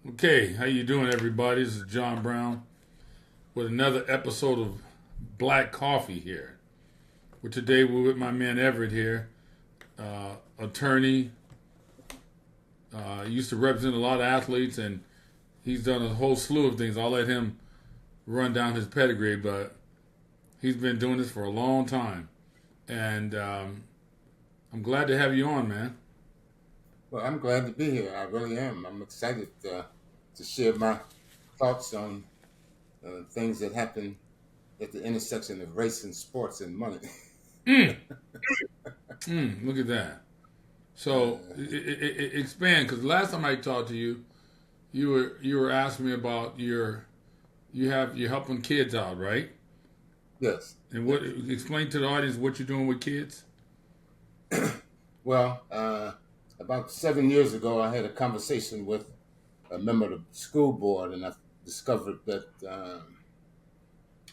Okay, how you doing, everybody? This is John Brown with another episode of Black Coffee here. Well, today we're with my man Everett here, attorney. Used to represent a lot of athletes, and he's done a whole slew of things. I'll let him run down his pedigree, but he's been doing this for a long time, and I'm glad to have you on, man. Well, I'm glad to be here. I really am. I'm excited to share my thoughts on things that happen at the intersection of race and sports and money. Mm, look at that. So uh, expand, because last time I talked to you, you were asking me about you're helping kids out, right? yes, And what yes. explain to the audience what you're doing with kids? Well, about 7 years ago, I had a conversation with a member of the school board, and I discovered that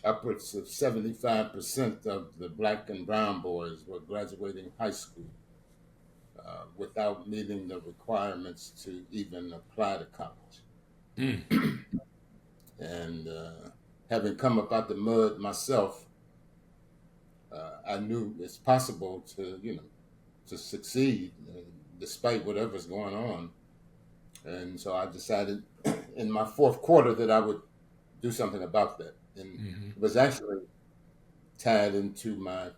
upwards of 75% of the black and brown boys were graduating high school without meeting the requirements to even apply to college. Mm, And having come up out the mud myself, I knew it's possible to succeed despite whatever's going on. And so I decided in my fourth quarter that I would do something about that. And hmm it was actually tied into my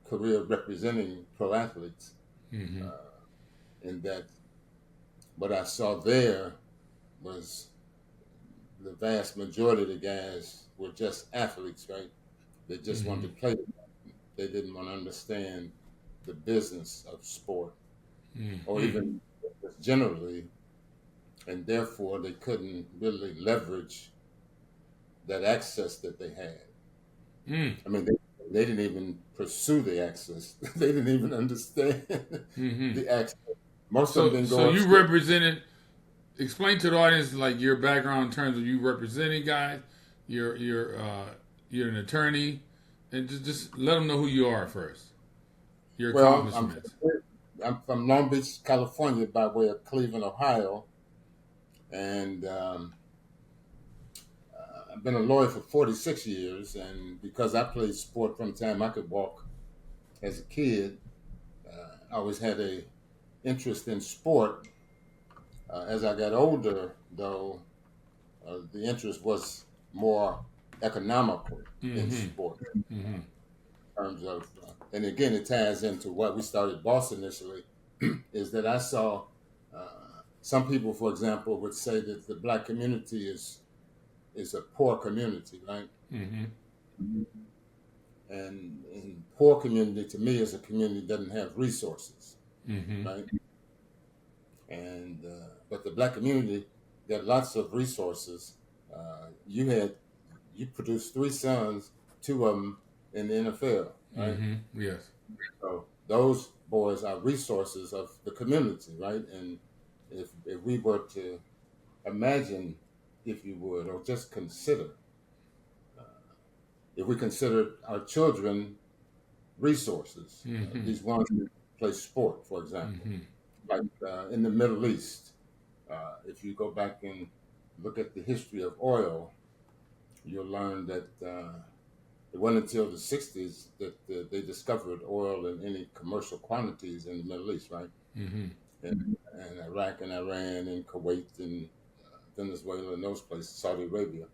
career representing pro athletes, hmm uh, in that what I saw there was the vast majority of the guys were just athletes, right? They just wanted to hmm play. They didn't want to understand the business of sport or hmm even generally, and therefore they couldn't really leverage that access that they had. mm I mean, they didn't even pursue the access. They didn't even understand hmm the access. Most of them So didn't so go you upstairs. represented. Explain to the audience like your background in terms of you representing guys. You're an attorney, and just let them know who you are first. Your Well, accomplishments. I'm from Long Beach, California, by way of Cleveland, Ohio, and I've been a lawyer for 46 years. And because I played sport from the time I could walk as a kid, I always had a interest in sport. As I got older, though, the interest was more economical in hmm sport hmm in terms of, and again, it ties into what we started Boss initially, is that I saw some people, for example, would say that the black community is a poor community, right? hmm And poor community to me is a community that doesn't have resources, hmm right? And but the black community got lots of resources. You produced three sons, two of them in the NFL, right? Yes. So those boys are resources of the community, right? And if we were to imagine, if you would, or just consider, uh, if we considered our children resources, hmm these ones who play sport, for example, hmm like in the Middle East, if you go back and look at the history of oil, you'll learn that it wasn't until the 60s that they discovered oil in any commercial quantities in the Middle East, right? hmm And Iraq and Iran and Kuwait and Venezuela and those places, Saudi Arabia.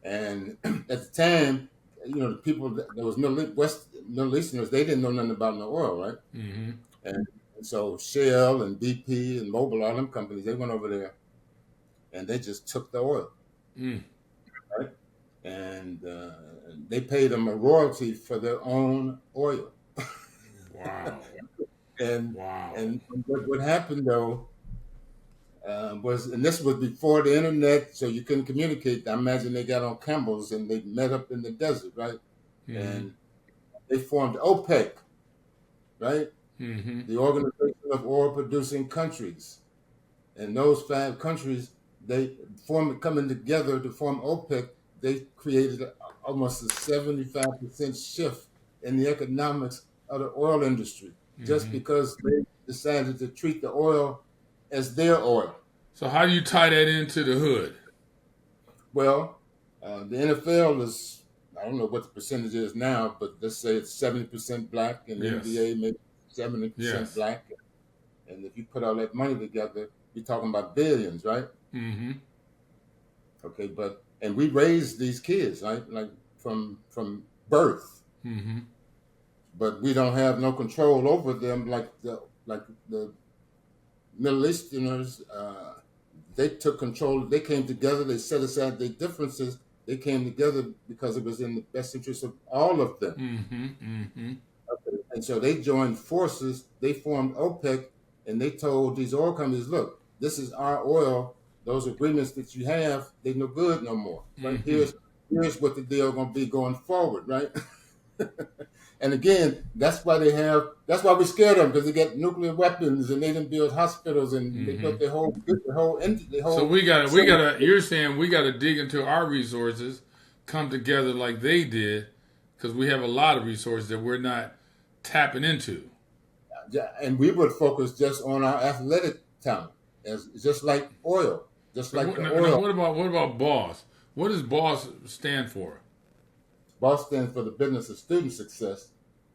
And at the time, the people that was Middle Easterners, they didn't know nothing about no oil, right? hmm And so Shell and BP and Mobil, all them companies, they went over there and they just took the oil, mm right? And they paid them a royalty for their own oil. Wow. And Wow. and what happened though was, and this was before the internet, so you couldn't communicate. I imagine they got on camels and they met up in the desert, right? hmm And they formed OPEC, right? hmm The Organization of Oil Producing Countries. And those five countries, they coming together to form OPEC. They created almost a 75% shift in the economics of the oil industry, just hmm because they decided to treat the oil as their oil. So how do you tie that into the hood? Well, the NFL is, I don't know what the percentage is now, but let's say it's 70% black, and the Yes. NBA maybe 70% Yes. black. And if you put all that money together, you're talking about billions, right? Mm-hmm. Okay, and we raised these kids, right? Like from birth, Mm-hmm. but we don't have no control over them like the Middle Easterners. They took control. They came together. They set aside their differences. They came together because it was in the best interest of all of them. Mm-hmm. Mm-hmm. And so they joined forces. They formed OPEC, and they told these oil companies, "Look, this is our oil. Those agreements that you have, they no good no more. Right? Mm-hmm. Here's what the deal going to be going forward. Right?" And again, that's why they have. That's why we're scared of them, because they get nuclear weapons, and they didn't build hospitals, and they Mm-hmm. built their So whole. we gotta. You're saying we gotta dig into our resources, come together like they did, because we have a lot of resources that we're not tapping into. Yeah, and we would focus just on our athletic talent, as just like oil, just like the Now, oil. what about BOSS? What does BOSS stand for? Boston for the business of student success.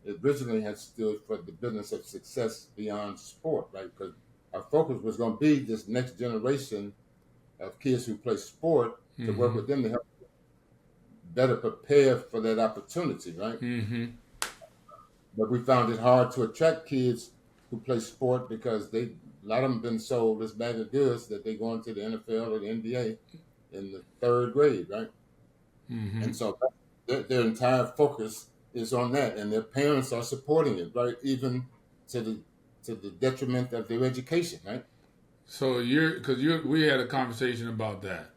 It originally had stood for the business of success beyond sport, right? Because our focus was going to be this next generation of kids who play sport, to work Mm-hmm. with them to help better prepare for that opportunity, right? Mm-hmm. But we found it hard to attract kids who play sport because a lot of them been sold this bag of goods that they go into the NFL or the NBA in the third grade, right? Mm-hmm. And so their entire focus is on that, and their parents are supporting it, right? Even to the detriment of their education, right? So we had a conversation about that,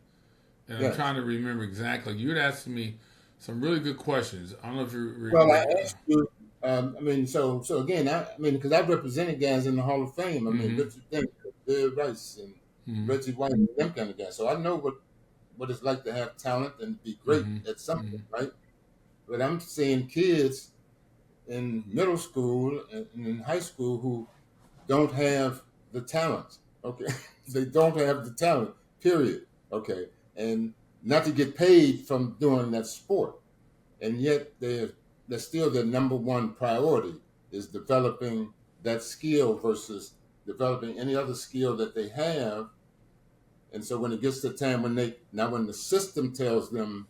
and I'm Yes. trying to remember exactly. You had asked me some really good questions. I don't know if you Well, I asked you. I mean, so again, I mean, because I represented guys in the Hall of Fame. I mean, Mm-hmm. Richard Dent, Bill Rice, and Mm-hmm. Reggie White, and them kind of guys. So I know what it's like to have talent and be great Mm-hmm. at something, Mm-hmm. right? But I'm seeing kids in middle school and in high school who don't have the talent. Okay, they don't have the talent. Period. Okay, and not to get paid from doing that sport, and yet they're still their number one priority is developing that skill versus developing any other skill that they have. And so when it gets to the time when the system tells them,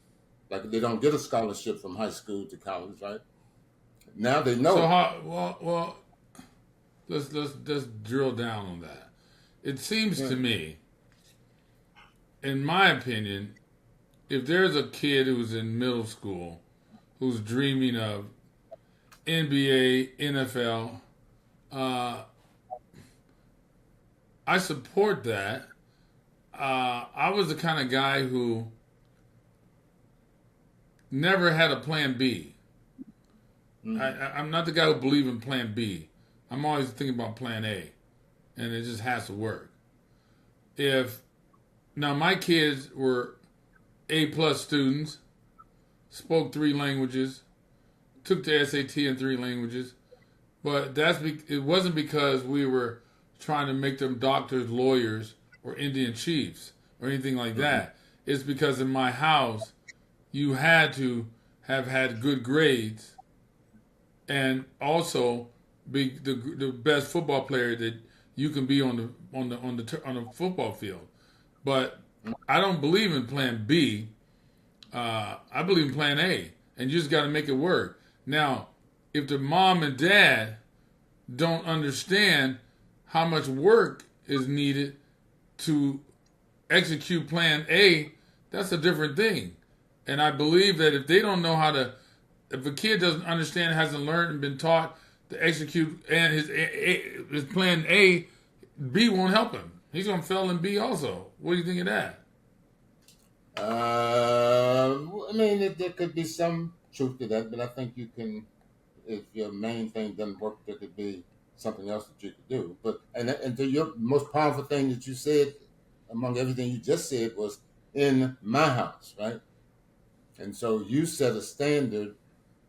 like, they don't get a scholarship from high school to college, right? Now they So know. how? Well, let's drill down on that. It seems Yeah. to me, in my opinion, if there's a kid who's in middle school who's dreaming of NBA, NFL, uh, I support that. I was the kind of guy who never had a plan B. Mm-hmm. I'm not the guy who believes in plan B. I'm always thinking about plan A, and it just has to work. If Now my kids were A+ students, spoke 3 languages, took the SAT in 3 languages, but it wasn't because we were trying to make them doctors, lawyers, or Indian chiefs or anything like Mm-hmm. that. It's because in my house you had to have had good grades and also be the best football player that you can be on the football field. But I don't believe in Plan B. I believe in Plan A, and you just got to make it work. Now, if the mom and dad don't understand how much work is needed to execute Plan A, that's a different thing. And I believe that if they don't know if a kid doesn't understand, hasn't learned, and been taught to execute and his Plan A, B won't help him. He's gonna fail in B also. What do you think of that? I mean, there could be some truth to that, but I think you can, if your main thing doesn't work, there could be something else that you could do. But and to your most powerful thing that you said, among everything you just said, was in my house, right? And so you set a standard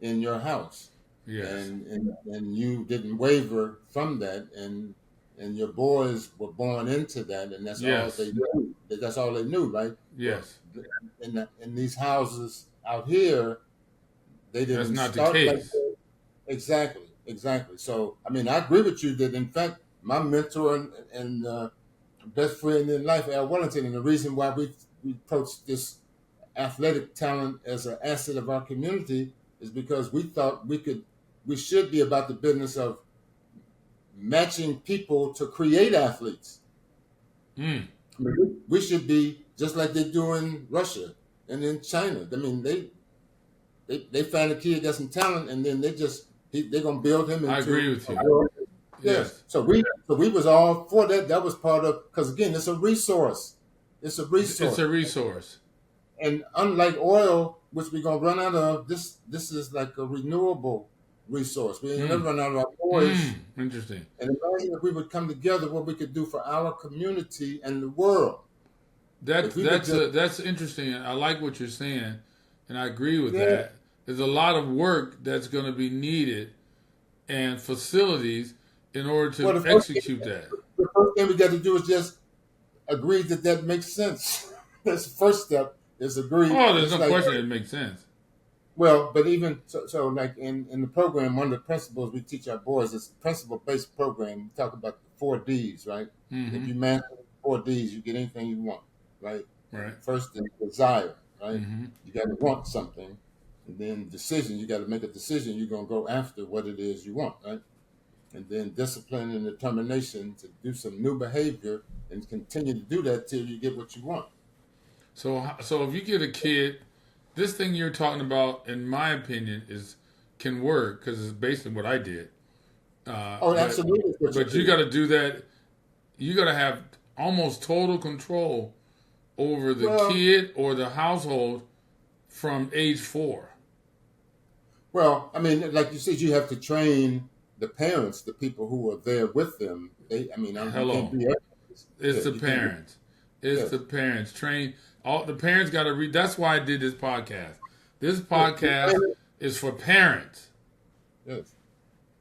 in your house, Yes. and you didn't waver from that, and your boys were born into that, and that's all Yes. they knew. That's all they knew, right? Yes. Well, in these houses out here, they That's didn't not the start like case. that. Exactly. So, I mean, I agree with you that, in fact, my mentor and best friend in life, Al Wellington, and the reason why we approached this athletic talent as an asset of our community is because we thought we should be about the business of matching people to create athletes. Mm. I mean, we should be just like they do in Russia and in China. I mean, they find a kid that's some talent, and then they're gonna build him into I agree with you. Yes. Yes. So we was all for that. That was part of, because again, it's a resource. It's a resource. It's a resource. And unlike oil, which we're gonna run out of, this is like a renewable resource. We ain't never run out of our boys. Interesting. And imagine if we would come together, what we could do for our community and the world. That's interesting. I like what you're saying, and I agree with that. There's a lot of work that's going to be needed and facilities in order to execute that. The first thing we got to do is just agree that makes sense. That's the first step, is agree. Oh, there's no question it makes sense. Well, but even so like in the program, one of the principles we teach our boys is a principle-based program. We talk about the 4 Ds, right? Mm-hmm. If you master the 4 Ds, you get anything you want, right? Right. First is desire, right? Mm-hmm. You got to want something. And then decision, you got to make a decision. You're going to go after what it is you want, right? And then discipline and determination to do some new behavior and continue to do that till you get what you want. So if you get a kid, this thing you're talking about, in my opinion, can work because it's basically what I did. Absolutely. But you got to do that. You got to have almost total control over the kid or the household from age 4. Well, I mean, like you said, you have to train the parents, the people who are there with them. Hello. It's the parents. The parents. Train. All the parents got to read. That's why I did this podcast. This podcast is for parents. Yes.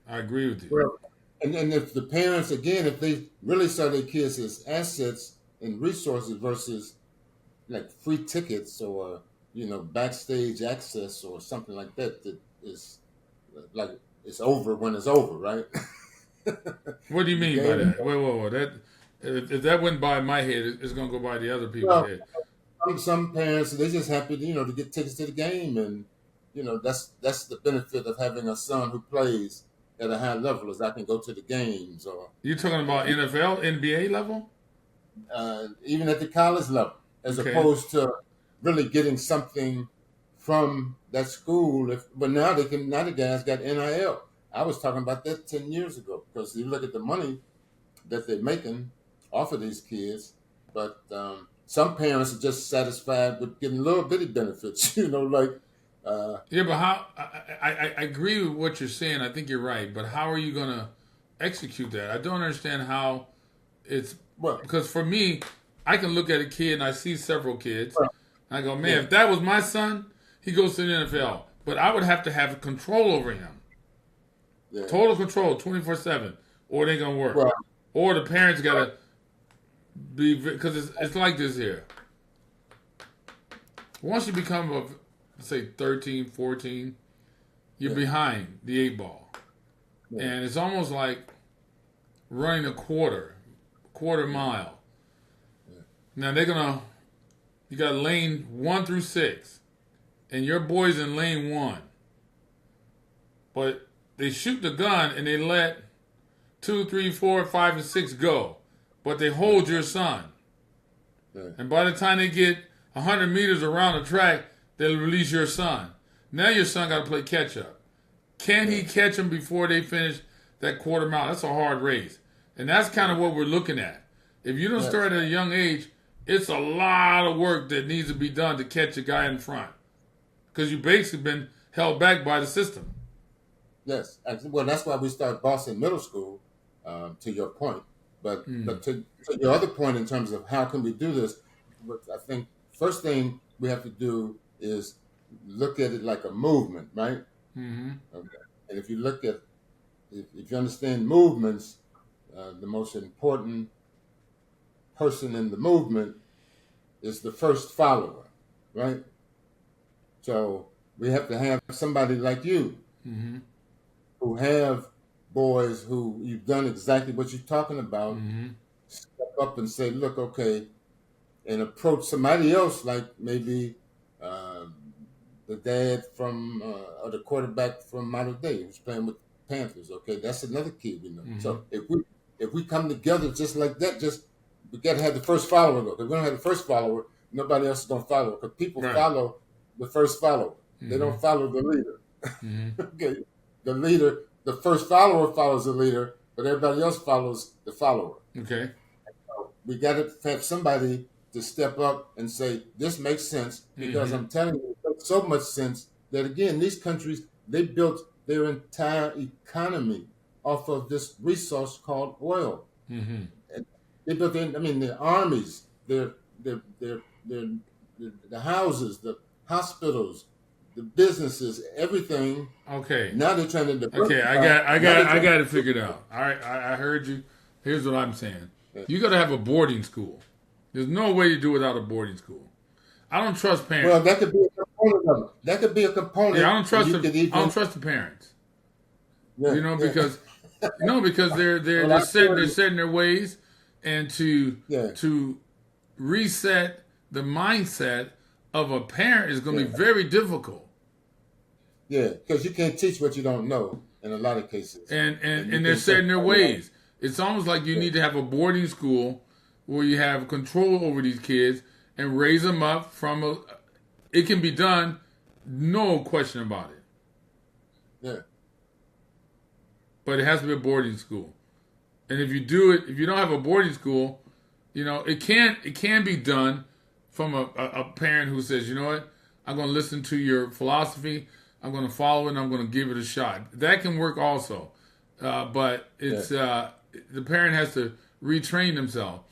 I agree with you. Well, and if the parents, again, if they really saw their kids as assets and resources versus like free tickets or, backstage access or something like that is like it's over when it's over, right? What do you mean by that? Wait. That if that went by my head, it's going to go by the other people's head. Some parents, they're just happy, to get tickets to the game, and that's the benefit of having a son who plays at a high level, is I can go to the games. Or you're talking about NFL, NBA level, even at the college level, as opposed to really getting something from that school. But now the guys got NIL. I was talking about that 10 years ago, because you look at the money that they're making off of these kids, but some parents are just satisfied with getting little bitty benefits, like. But how? I agree with what you're saying. I think you're right, but how are you going to execute that? I don't understand how it's. Because for me, I can look at a kid and I see several kids. And I go, man, if that was my son, he goes to the NFL. But I would have to have control over him. Yeah. Total control, 24/7, or it ain't gonna work. Right. Or the parents gotta be, because it's like this here. Once you become let's say 13, 14, you're behind the 8 ball, and it's almost like running a quarter mile. Yeah. Now you got lane 1 through 6, and your boy's in lane 1, but they shoot the gun and they let 2, 3, 4, 5, and 6 go, but they hold your son. Yeah. And by the time they get 100 meters around the track, they'll release your son. Now your son got to play catch up. Can he catch him before they finish that quarter mile? That's a hard race, and that's kind of what we're looking at. If you don't start at a young age, it's a lot of work that needs to be done to catch a guy in front, because you've basically been held back by the system. Yes. Well, that's why we start Boston Middle School, to your point. But to your other point in terms of how can we do this, I think first thing we have to do is look at it like a movement, right? Mm-hmm. Okay. And if you understand movements, the most important person in the movement is the first follower, right? So we have to have somebody like you Mm-hmm. who have boys who you've done exactly what you're talking about, Mm-hmm. step up and say, look, okay, and approach somebody else, like maybe uh, the dad from or the quarterback from Model Day who's playing with the Panthers. Okay, that's another kid we know. Mm-hmm. So if we come together just like that, just we got to have the first follower though. If we don't have the first follower, nobody else is gonna follow because people Right. follow the first follower. They Mm-hmm. don't follow the leader. Mm-hmm. Okay, the leader, the first follower follows the leader, but everybody else follows the follower. Okay. We got to have somebody to step up and say, this makes sense, because Mm-hmm. I'm telling you, it makes so much sense that, again, these countries, they built their entire economy off of this resource called oil. Mm-hmm. And they built, their armies, the houses, the hospitals, the businesses, everything. Okay. Now they're trying to divert. Okay. I got it figured out. All right. I heard you. Here's what I'm saying. You got to have a boarding school. There's no way you do without a boarding school. I don't trust parents. Well, that could be a component of it. That could be a component. Yeah, I don't trust I don't trust the parents. Yeah, You know, yeah. because they're Well, set in their ways, and to Yeah. reset the mindset of a parent is going to be very difficult. Yeah, because you can't teach what you don't know in a lot of cases. And you they're can't set in their take- ways. It's almost like you need to have a boarding school where you have control over these kids and raise them up from a. It can be done, no question about it. Yeah. But it has to be a boarding school. And if you do it, if you don't have a boarding school, you know, it can be done from a parent who says, you know what, I'm going to listen to your philosophy, I'm going to follow it, and I'm going to give it a shot. That can work also. But it's the parent has to retrain themselves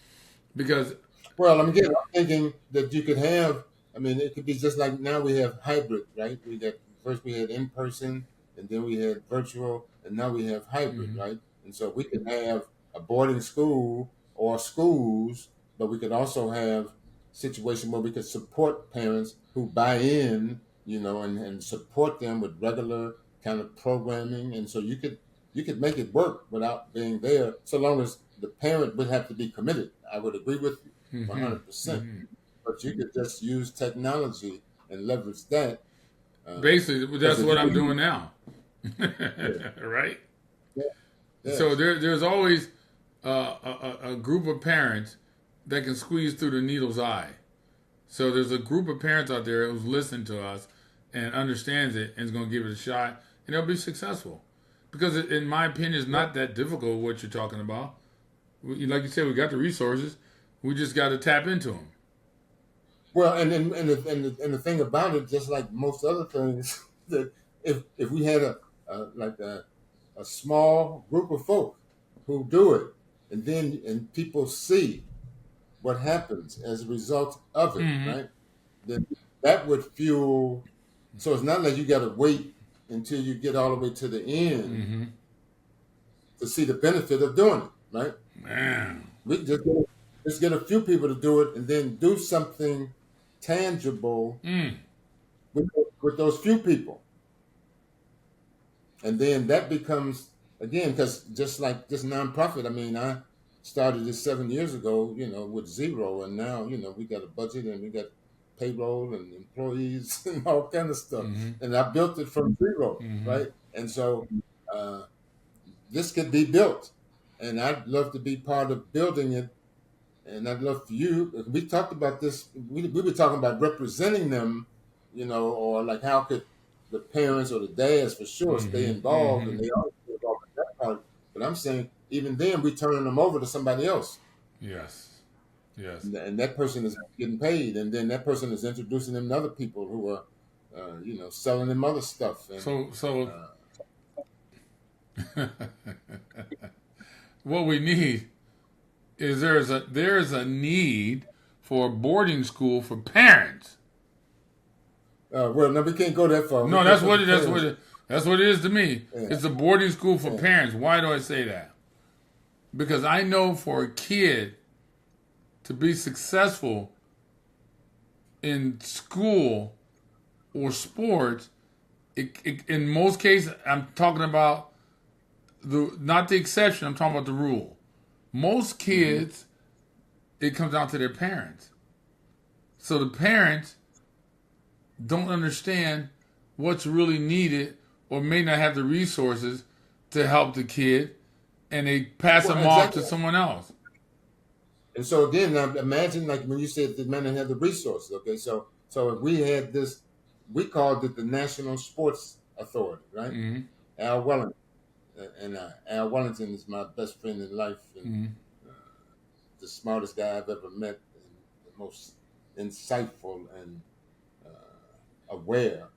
because. Well, I'm thinking that you could have. I mean, it could be just like now we have hybrid, right? We had in person, and then we had virtual, and now we have hybrid, Mm-hmm. right? And so we could have a boarding school or schools, but we could also have situation where we could support parents who buy in, and support them with regular kind of programming, and so you could make it work without being there, so long as the parent would have to be committed. I would agree with you 100%. Mm-hmm. But you could just use technology and leverage that. Basically, that's what I'm doing now. Yeah. Right? Yeah. So there's always a group of parents that can squeeze through the needle's eye. So there's a group of parents out there who's listening to us and understands it and is going to give it a shot, and they'll be successful. Because in my opinion, it's not that difficult what you're talking about. Like you said, we got the resources. We just got to tap into them. Well, and the thing about it, just like most other things, that if we had a small group of folk who do it, and people see what happens as a result of it, Mm-hmm. right? Then that would fuel. So it's not like you got to wait until you get all the way to the end Mm-hmm. to see the benefit of doing it, right? Man. We just get a few people to do it, and then do something tangible with those few people, and then that becomes, again, because just like this nonprofit. I mean, I started this 7 years ago, with zero, and now we got a budget and we got payroll and employees and all kind of stuff, Mm-hmm. and I built it from zero, Mm-hmm. right? And so this could be built, and I'd love to be part of building it. And I'd love for you. We talked about this. We were talking about representing them, or like how could the parents or the dads for sure stay Mm-hmm. involved, Mm-hmm. and they always stay involved in that part. But I'm saying even then we turning them over to somebody else, Yes. and that person is getting paid, and then that person is introducing them to other people who are, selling them other stuff. And, So what we need is there's a need for a boarding school for parents. well, no, we can't go that far. No, that's what it is to me. Yeah. It's a boarding school for parents. Why do I say that? Because I know for a kid to be successful in school or sports, in most cases, I'm talking about not the exception, I'm talking about the rule. Most kids, it comes down to their parents. So the parents don't understand what's really needed or may not have the resources to help the kid, and they pass them off to someone else. And so again, now imagine like when you said the men have the resources. Okay, so if we had this, we called it the National Sports Authority, right? Mm-hmm. Al Wellington, and Al Wellington is my best friend in life, and the smartest guy I've ever met, and the most insightful and aware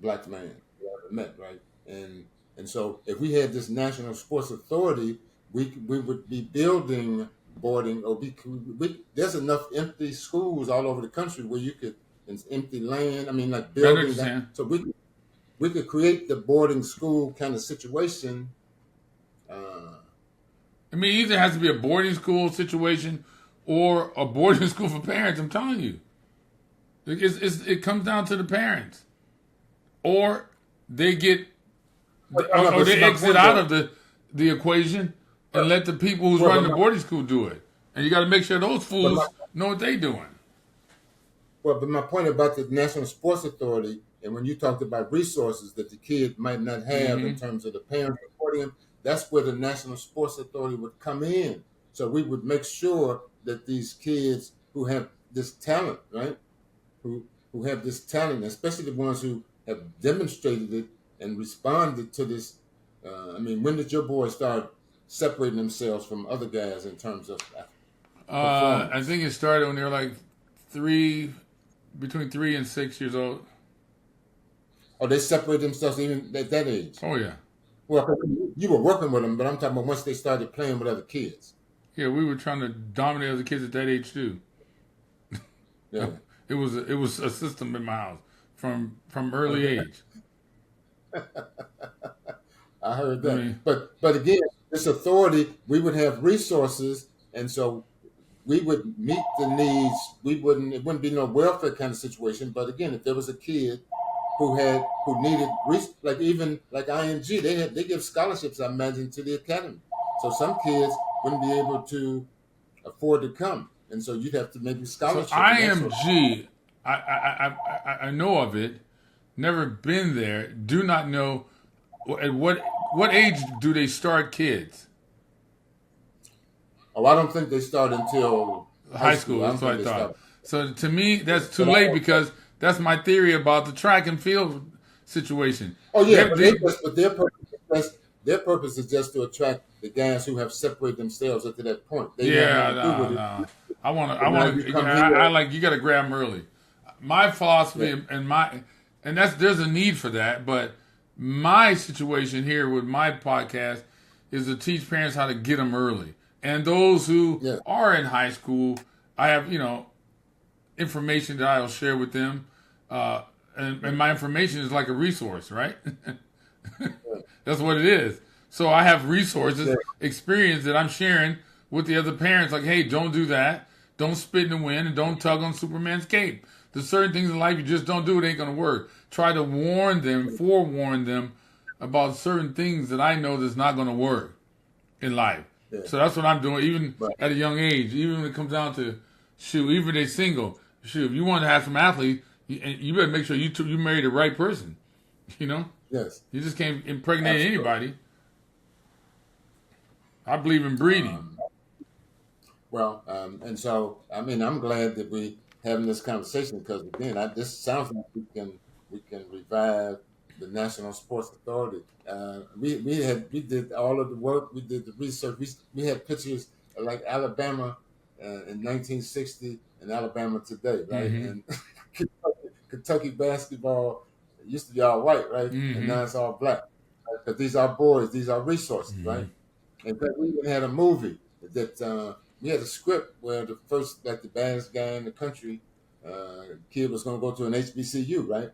black man I've ever met, right? And so if we had this National Sports Authority, we would be building boarding, or there's enough empty schools all over the country where you could, it's empty land. I mean, like building that. So we could create the boarding school kind of situation. I mean, either has to be a boarding school situation or a boarding school for parents. I'm telling you, it comes down to the parents, or they get, or they exit out of the equation and let the people who's running the boarding school do it. And you got to make sure those fools know what they're doing. Well, but my point about the National Sports Authority, and when you talked about resources that the kid might not have in terms of the parents supporting him, that's where the National Sports Authority would come in. So we would make sure that these kids who have this talent, right, who have this talent, especially the ones who have demonstrated it and responded to this. I mean, when did your boys start separating themselves from other guys in terms of performance? I think it started when they were like between 3 and 6 years old. Oh, they separate themselves even at that age? Oh, yeah. Well, you were working with them, but I'm talking about once they started playing with other kids. Yeah, we were trying to dominate other kids at that age too. Yeah, it was a system in my house from early age. I heard that. But again, this authority, we would have resources, and so we would meet the needs. It wouldn't be no welfare kind of situation. But again, if there was a kid who needed, like even like ING, they give scholarships, I imagine, to the academy. So some kids wouldn't be able to afford to come, and so you'd have to maybe scholarship. So IMG, I know of it, never been there, do not know at what age do they start kids? Oh, I don't think they start until high school. That's what I thought. So to me, that's too late because that's my theory about the track and field situation. Oh yeah, but their purpose is just to attract the guys who have separated themselves up to that point. No. I like you got to grab them early. My philosophy and there's a need for that, but my situation here with my podcast is to teach parents how to get them early. And those who are in high school, I have, information that I'll share with them. And my information is like a resource, right? That's what it is. So I have resources, experience that I'm sharing with the other parents. Like, hey, don't do that. Don't spit in the wind and don't tug on Superman's cape. There's certain things in life you just don't do. It ain't going to work. Try to forewarn them about certain things that I know that's not going to work in life. Yeah. So that's what I'm doing, even at a young age. Even when it comes down to, even if they're single, if you want to have some athletes, you better make sure you marry the right person. Yes. You just can't impregnate anybody. I believe in breeding. And so I'm glad that we having this conversation because again, this sounds like we can revive the National Sports Authority. We did all of the work. We did the research. We had pictures like Alabama in 1960 and Alabama today, right? And Kentucky basketball used to be all white, right? And now it's all black. But these are boys. These are resources, right? In fact, we even had a movie that we had a script where the first, like the baddest guy in the country, kid was going to go to an HBCU, right?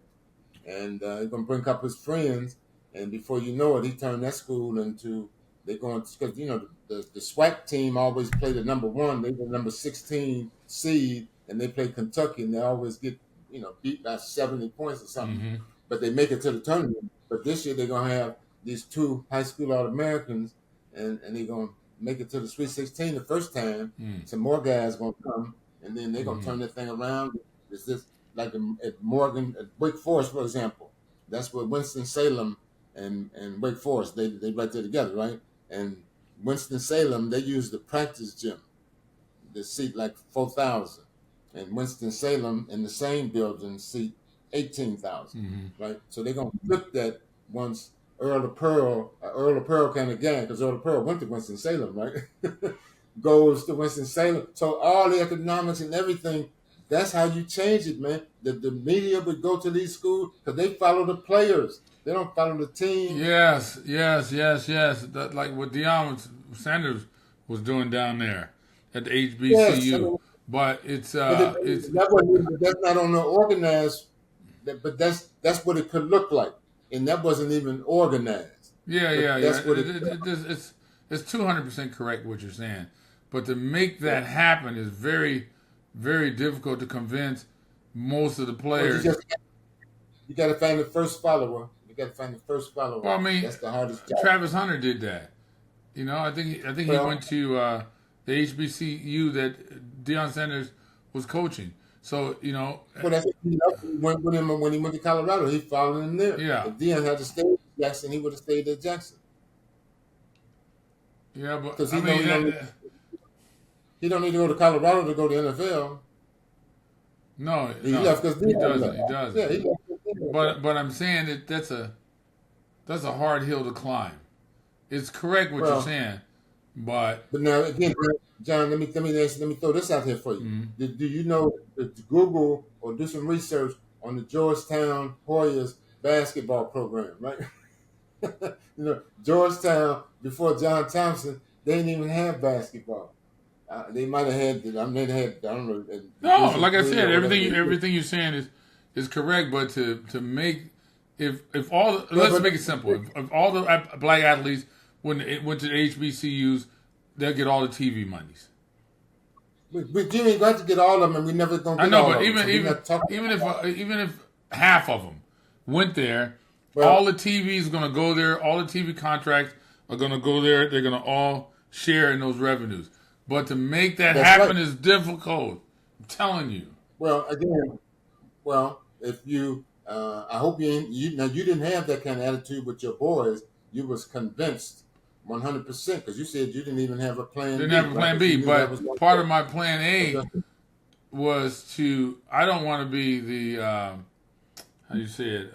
And he's going to bring up his friends. And before you know it, he turned that school into They're going because the SWAC team always play the number one. They the number 16 seed, and they play Kentucky, and they always get beat by 70 points or something. Mm-hmm. But they make it to the tournament. But this year they're gonna have these two high school All-Americans, and they're gonna make it to the Sweet 16 the first time. Some more guys gonna come, and then they're gonna turn that thing around. It's just like at Morgan, at Wake Forest, for example. That's where Winston-Salem and Wake Forest, they right there together, right? And Winston-Salem, they use the practice gym. They seat like 4,000. And Winston-Salem in the same building seat 18,000, right? So they're going to flip that once Earl of Pearl kind of gang, because Earl of Pearl went to Winston-Salem, right? Goes to Winston-Salem. So all the economics and everything, that's how you change it, man. The media would go to these schools because they follow the players. They don't follow the team. Yes. That, like what Deion Sanders was doing down there at the HBCU. Yes, but it's that's not on the organized. But that's what it could look like, and that wasn't even organized. Yeah. It's 200% correct what you're saying, but to make that happen is very, very difficult to convince most of the players. You got to find the first follower. Well, I mean, that's the hardest job. Travis Hunter did that. I think he went to the HBCU that Deion Sanders was coaching. So well, that's when he went to Colorado, he followed him there. Yeah. If Deion had to stay at Jackson, he would have stayed at Jackson. Yeah, but because he don't need to go to Colorado to go to NFL. No, he left because he doesn't. Yeah, he left. But I'm saying that that's a hard hill to climb. It's correct what you're saying, but now again, John, let me throw this out here for you. Mm-hmm. Do you know that Google or do some research on the Georgetown Hoyas basketball program, right? Georgetown before John Thompson, they didn't even have basketball. They might have had. They had. I don't know. No, like I said, everything you're saying is correct. But to make if all let's make it simple. If all the black athletes went to the HBCUs, they'll get all the TV monies. But you ain't got to get all of them, and we never gonna get all of them. I know, but even if half of them went there, all the TV is going to go there. All the TV contracts are going to go there. They're going to all share in those revenues. But to make that happen is difficult. I'm telling you. Well, again, if you, I hope you didn't have that kind of attitude with your boys. You was convinced 100% because you said you didn't even have a plan. Didn't have a plan B, but part of my plan A was to. I don't want to be the how do you say it?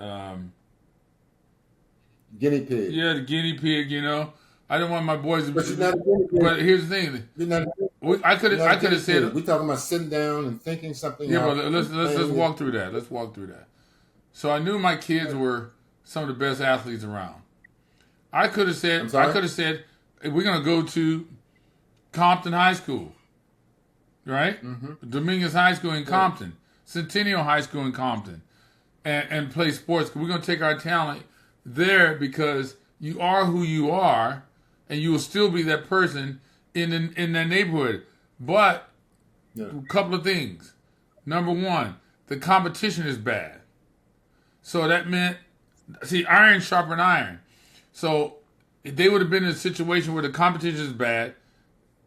Guinea pig. Yeah, the guinea pig. I don't want my boys to. But you're not a guinea pig. But here's the thing. You're not. I could have said. We're talking about sitting down and thinking something. Yeah, but let's walk through that. Let's walk through that. So I knew my kids were some of the best athletes around. I could have said, we're going to go to Compton High School, right? Mm-hmm. Dominguez High School in Compton, Centennial High School in Compton, and play sports. We're going to take our talent there because you are who you are, and you will still be that person in that neighborhood. But a couple of things. Number one, the competition is bad. So that meant, iron sharpened iron. So if they would have been in a situation where the competition is bad,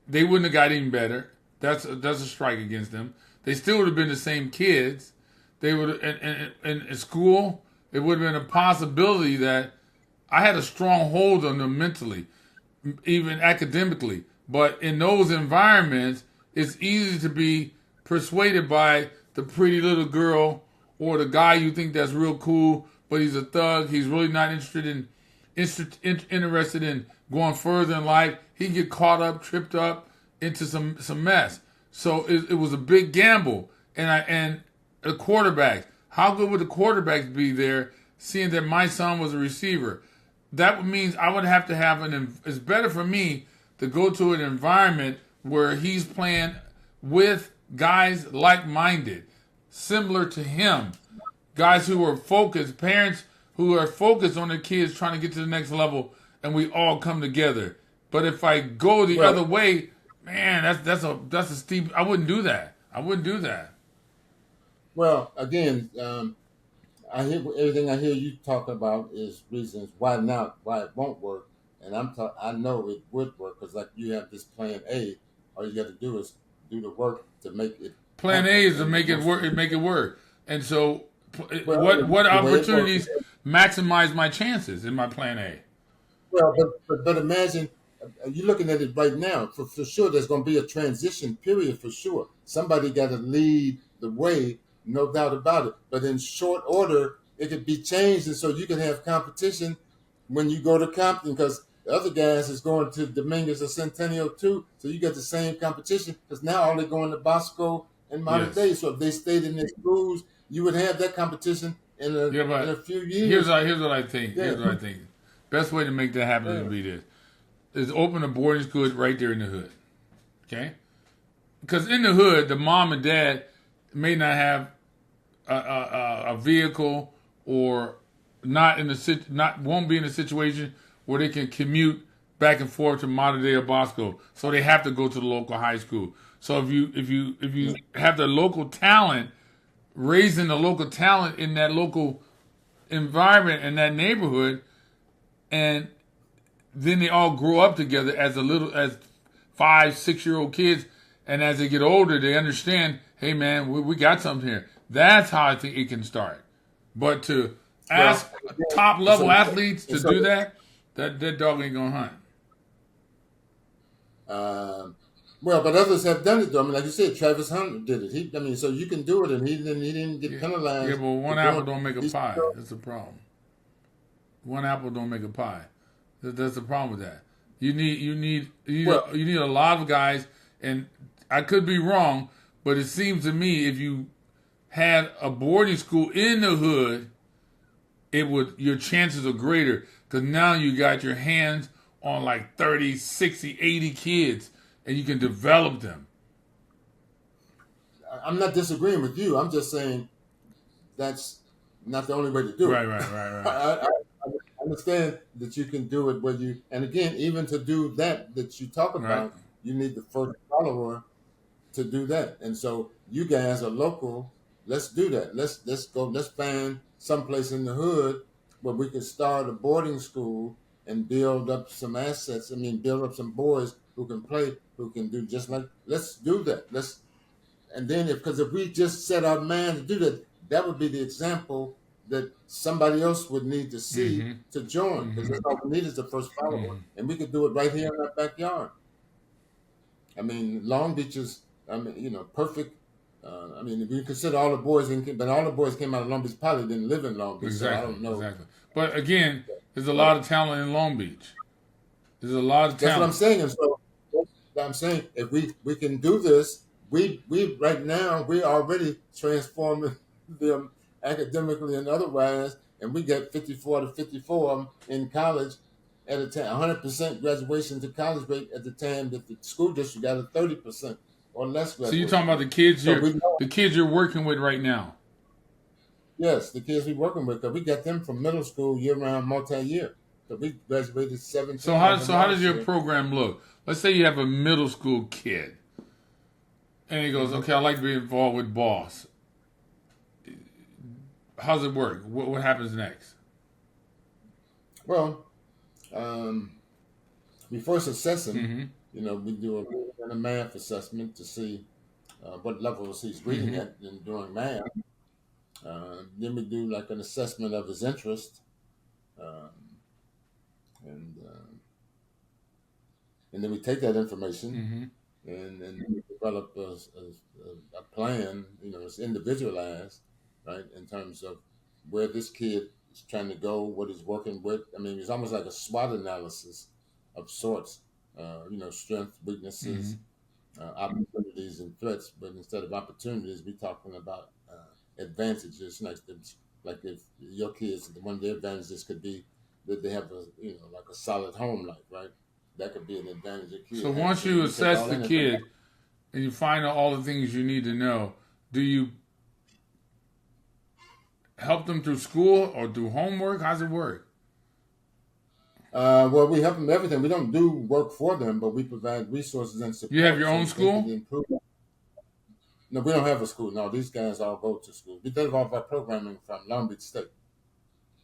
they wouldn't have got any better. That's a strike against them. They still would have been the same kids. They would in school. It would have been a possibility that I had a strong hold on them mentally, even academically. But in those environments, it's easy to be persuaded by the pretty little girl or the guy you think that's real cool, but he's a thug. He's really not interested in going further in life. He get caught up, tripped up into some mess. So it was a big gamble. And the quarterbacks, how good would the quarterbacks be there, seeing that my son was a receiver? That means I would have to have it's better for me to go to an environment where he's playing with guys like-minded, similar to him, guys who are focused, parents who are focused on their kids trying to get to the next level, and we all come together. But if I go the other way, man, that's a steep. I wouldn't do that. I wouldn't do that. Well, again, I hear everything I hear you talk about is reasons why not, why it won't work, and I know it would work because like you have this plan A, all you got to do is do the work to make it Plan happen, A is to and make it work. most Make it work. And so, well, what the way it opportunities works. maximize my chances in my plan A? Well, but imagine you're looking at it right now. For sure, there's going to be a transition period for sure. Somebody got to lead the way, no doubt about it. But in short order, it could be changed, and so you can have competition when you go to Compton because the other guys is going to Dominguez or Centennial too. So you get the same competition because now all they're going to Bosco and Modern Yes. Day. So if they stayed in their schools, you would have that competition in a few years. Here's what I think. Yeah. Here's what I think. Best way to make that happen would be this: is open a boarding school right there in the hood. Okay, because in the hood, the mom and dad may not have a vehicle or won't be in a situation where they can commute back and forth to Modern Day or Bosco, so they have to go to the local high school. So if you have the local talent, raising the local talent in that local environment in that neighborhood, and then they all grow up together as 5-6 year old kids, and as they get older, they understand, hey man, we got something here. That's how I think it can start. But to ask top level athletes to do that dog ain't gonna hunt. Well, but others have done it though. I mean, like you said, Travis Hunt did it. So you can do it, and he didn't get penalized. Yeah, but one apple don't make a pie. That's the problem. One apple don't make a pie. That's the problem with that. You need a lot of guys, and I could be wrong, but it seems to me if you had a boarding school in the hood, your chances are greater because now you got your hands on like 30, 60, 80 kids, and you can develop them. I'm not disagreeing with you. I'm just saying that's not the only way to do it. Right. I understand that you can do it and again, even to do that you talk about, you need the first follower to do that. And so you guys are local. Let's do that. Let's go. Let's find someplace in the hood where we can start a boarding school and build up some assets. I mean, build up some boys who can play, who can do just like. Let's do that. And then if we just set our mind to do that, that would be the example that somebody else would need to see to join. Because that's all we need is the first follower, and we could do it right here in our backyard. I mean, Long Beach is, perfect. If you consider all the boys, but all the boys came out of Long Beach, probably didn't live in Long Beach. Exactly. So I don't know. Exactly. But again, there's a lot of talent in Long Beach. There's a lot of talent. That's what I'm saying. And so I'm saying if we can do this, we right now we're already transforming them academically and otherwise, and we got 54 to 54 of them in college at a time, 100% graduation to college rate at the time that the school district got a 30% or less graduation. So you're talking about the kids you're working with right now? Yes, the kids we're working with, because we got them from middle school year-round, multi-year. So we graduated 17. So how does your program look? Let's say you have a middle school kid, and he goes, "Okay, I'd like to be involved with Boss." How's it work? What happens next? Well, we first assess him. We do a reading and a math assessment to see what levels he's reading at and doing math. Then we do like an assessment of his interest, and then we take that information and then we develop a plan. It's individualized, right, in terms of where this kid is trying to go, what he's working with. I mean, it's almost like a SWOT analysis of sorts. Strengths, weaknesses, opportunities, and threats. But instead of opportunities, we're talking about advantages. Like if your kids, one of their advantages could be that they have like a solid home life, right? That could be an advantage. So once you assess the kid and you find out all the things you need to know, do you help them through school or through homework? How's it work? Well, we help them everything. We don't do work for them, but we provide resources and You have support your so own that they can school? improve. No, we don't have a school. No, these guys all go to school. We did all of our programming from Long Beach State.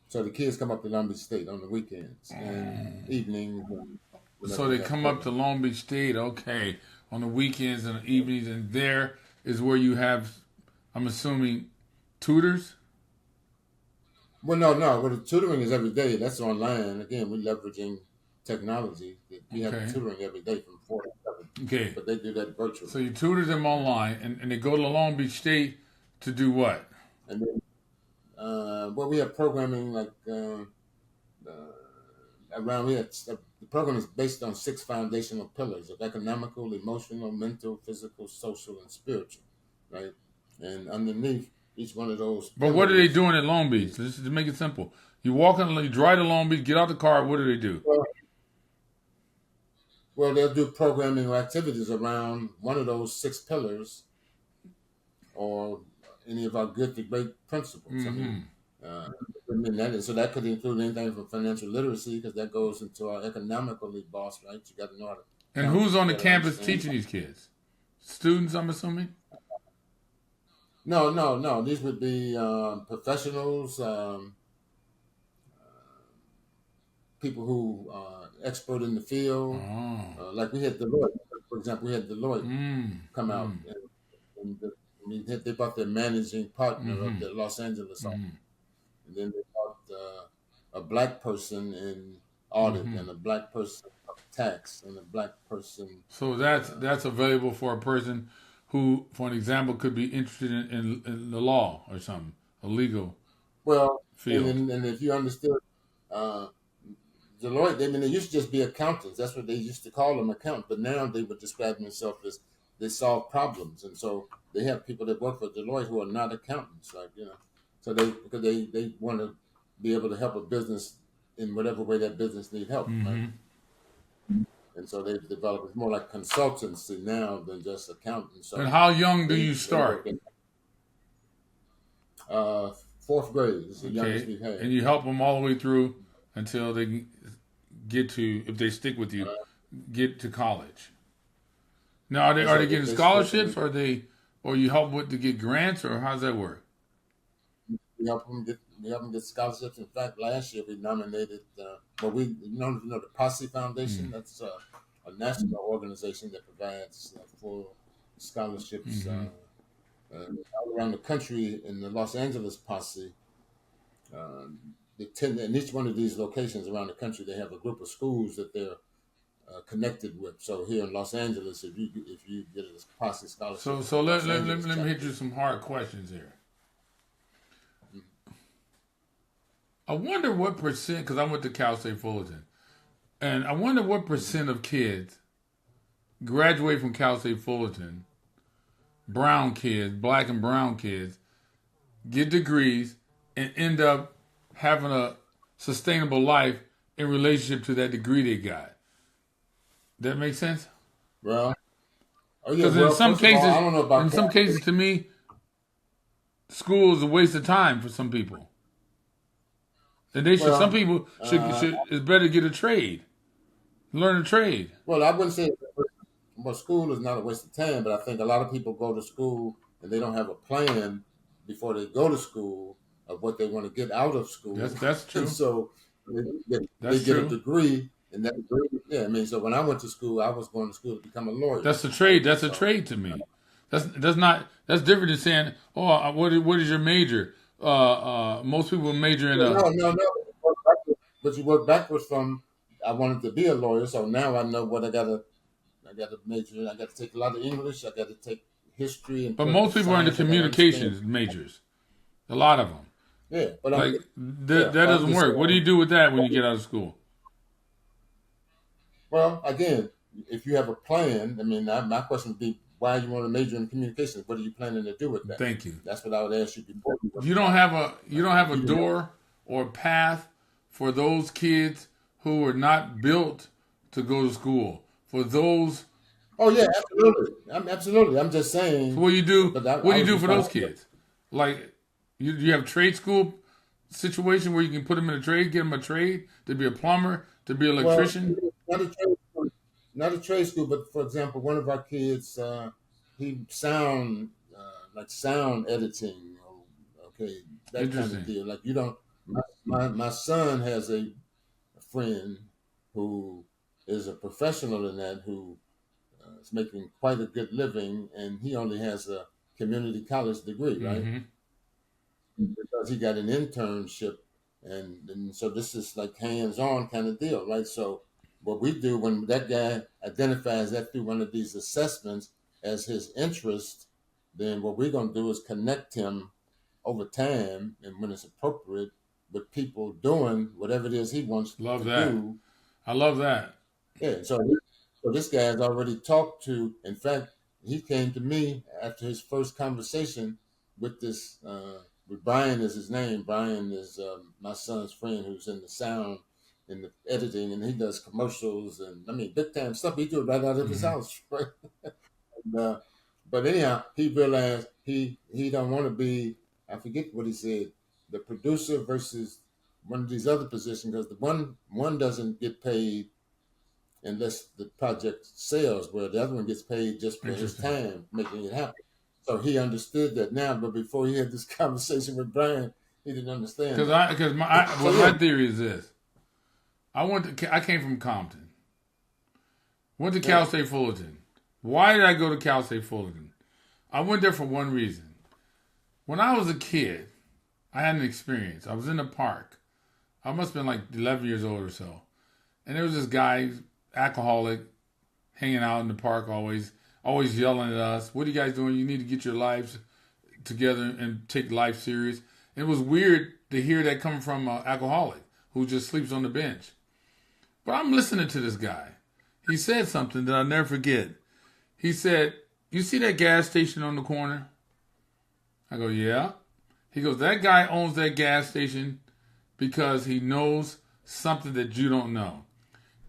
So the kids come up to Long Beach State on the weekends and evenings whenever So we they have come up to programming. Long Beach State, okay, on the weekends and the evenings, and there is where you have, I'm assuming, tutors? Well, no, no. Well, the tutoring is every day. That's online. Again, we're leveraging technology. We have Okay. tutoring every day from 4 to 7, Okay. but they do that So virtually. you tutor them online, and they go to Long Beach State to do what? And then, well, we have programming like around here. The program is based on 6 foundational pillars of economical, emotional, mental, physical, social, and spiritual, right? And underneath each one of those But what are they pillars doing at Long Beach? is, Let's just make it simple. You walk on, you drive to Long Beach, get out the car. What do they do? well, well, they'll do programming or activities around one of those 6 pillars or any of our good to great principles. Mm-hmm. Uh, so that could include anything from financial literacy because that goes into our economically boss, right? You got to know how to And count. who's on the You got to campus understand. teaching these kids? Students, I'm assuming. No, no, no. These would be professionals, people who are expert in the field. Oh. Like we had Deloitte, for example. We had Deloitte Mm. come out Mm. they brought their managing partner of Mm-hmm. the Los Angeles office. Mm-hmm. And then they brought a black person in audit Mm-hmm. and a black person of tax and a black person. So that's available for a person who, for an example, could be interested in the law or something, a legal Well, field. and if you understood, uh, Deloitte, they used to just be accountants. That's what they used to call them, accountants. But now they would describe themselves as they solve problems, and so they have people that work for Deloitte who are not accountants, like So because they want to be able to help a business in whatever way that business need help, right? Mm-hmm. And so they've developed it's more like consultancy now than just accountants. And So how young do you they work start? in fourth grade. It's the youngest Okay, we've had. and you help them all the way through until they get to, if they stick with you, Uh, get to college. Now, and are so they if getting they stick and scholarships? Or you help with to get grants, or how's that work? we help them get scholarships. In fact, last year we nominated. The Posse Foundation. Mm. That's a national organization that provides full scholarships Mm-hmm. all around the country. In the Los Angeles Posse, uh, in each one of these locations around the country, they have a group of schools that they're connected with. So here in Los Angeles, if you get a Posse So scholarship from so the let, Los let, let, Angeles let me hit chapter. you some hard questions here. I wonder what percent, because I went to Cal State Fullerton, and I wonder what percent of kids graduate from Cal State Fullerton, brown kids, black and brown kids, get degrees, and end up having a sustainable life in relationship to that degree they got. That make sense? Well, oh yeah. Because Well, first of all, I don't know about in some Cal cases, State. to me, school is a waste of time for some people. And they should. Some Well, people uh, should. It's better to get a trade, learn a trade. well, I wouldn't say well, school is not a waste of time, but I think a lot of people go to school and they don't have a plan before they go to school of what they want to get out of school, That's and true. so they That's get a true. degree, and that degree, yeah. I mean, so when I went to school, I was going to school to become a lawyer, That's a right? trade. That's a So trade to me. That's not. That's different than saying, "Oh, what is your major?" Most people major in yeah, a. no. But you work backwards from. I wanted to be a lawyer, so now I know what I gotta. I got to major. I got to take a lot of English. I got to take history and But political most people are in the science. I got to understand. communications majors. A lot of them. Yeah, but I'm Like yeah, that but I'm doesn't just work. What do you saying. do with that when you get out of school? Well, again, if you have a plan, I mean, my question would be, why you want to major in communications? What are you planning to do with that? Thank you. That's what I would ask you before you went You to don't college. have a If you didn't have, door or path for those kids who are not built to go to school. For those, oh yeah, absolutely. Absolutely. I'm just so saying, what do you do? but What I do you was do for responding. those kids? Like you have trade school situation where you can put them in a trade, get them a trade to be a plumber, to be an Well, electrician? not a trade school, not a trade school, but for example, one of our kids, he like sound editing, okay, that kind of Interesting. deal. Like you don't. My son has a friend who is a professional in that, who is making quite a good living, and he only has a community college degree, right? Mm-hmm. Because he got an internship, and so this is like hands-on kind of deal, right? So what we do when that guy identifies that through one of these assessments as his interest, then what we're going to do is connect him over time and when it's appropriate with people doing whatever it is he wants Love to that. do. I love that. Yeah, so this guy has already talked to. In fact, he came to me after his first conversation with this. With Brian is his name. Brian is my son's friend who's in the sound, in the editing, and he does commercials and I mean big time stuff. He do it right out of his Mm-hmm. house, right? And, but anyhow, he realized he don't want to be. I forget what he said. The producer versus one of these other positions, because the one doesn't get paid unless the project sells, where the other one gets paid just for his Interesting. time making it happen. So he understood that now, but before he had this conversation with Brian, he didn't understand that. Because So well, yeah, my theory is this. I came from Compton. Went to yeah. Cal State Fullerton. Why did I go to Cal State Fullerton? I went there for one reason. When I was a kid, I had an experience. I was in the park. I must have been like 11 years old or so. And there was this guy, alcoholic, hanging out in the park always yelling at us. What are you guys doing? You need to get your lives together and take life serious. And it was weird to hear that coming from an alcoholic who just sleeps on the bench. But I'm listening to this guy. He said something that I'll never forget. He said, "You see that gas station on the corner?" I go, "Yeah." He goes, "That guy owns that gas station because he knows something that you don't know.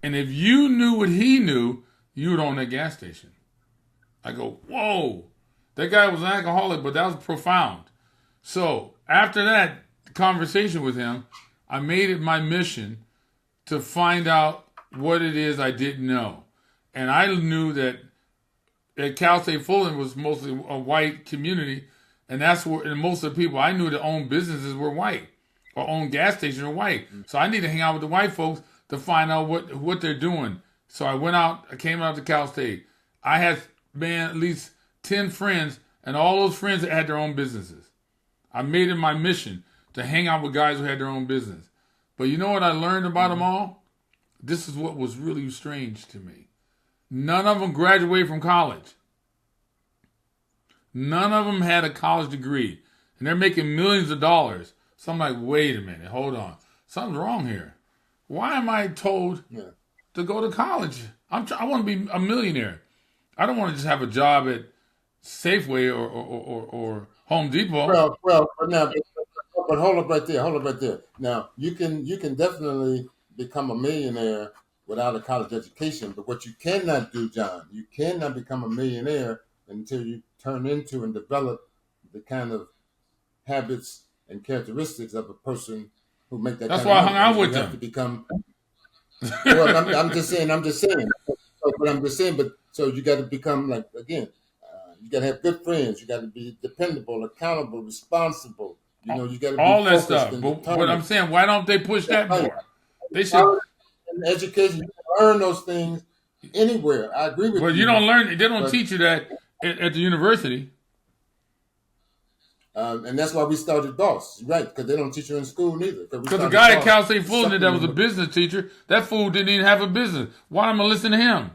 And if you knew what he knew, you would own that gas station." I go, "Whoa." That guy was an alcoholic, but that was profound. So after that conversation with him, I made it my mission to find out what it is I didn't know. And I knew that at Cal State Fulton was mostly a white community, and that's where and most of the people I knew that owned businesses were white or owned gas stations were white. So I need to hang out with the white folks to find out what they're doing. So I came out to Cal State. I had at least 10 friends, and all those friends that had their own businesses. I made it my mission to hang out with guys who had their own business. But you know what I learned about them all? This is what was really strange to me. None of them graduated from college. None of them had a college degree. And they're making millions of dollars. So I'm like, wait a minute, hold on. Something's wrong here. Why am I told Yeah. to go to college? I want to be a millionaire. I don't want to just have a job at Safeway or Home Depot. But now, but hold up right there. Hold up right there. Now, you can definitely become a millionaire without a college education. But what you cannot do, John, you cannot become a millionaire until you turn into and develop the kind of habits and characteristics of a person who make that That's kind of why I money. hung I out mean, you with have to them. become. Well, I'm just saying. I'm just saying. But I'm just saying. But so you got to become like again. You got to have good friends. You got to be dependable, accountable, responsible. You know, you got to be All that focused stuff. and But I'm determined. saying, why don't they push That's that right. more? They should. College and education, you can learn those things anywhere. I agree with But you you, don't learn. They don't but teach you that at the university. and that's why we started Boss, right? Because they don't teach you in school neither. Because we Because the started guy at Boss Cal State to Fulton that was supplement a what. business teacher, that fool didn't even have a business. Why am I listening to him?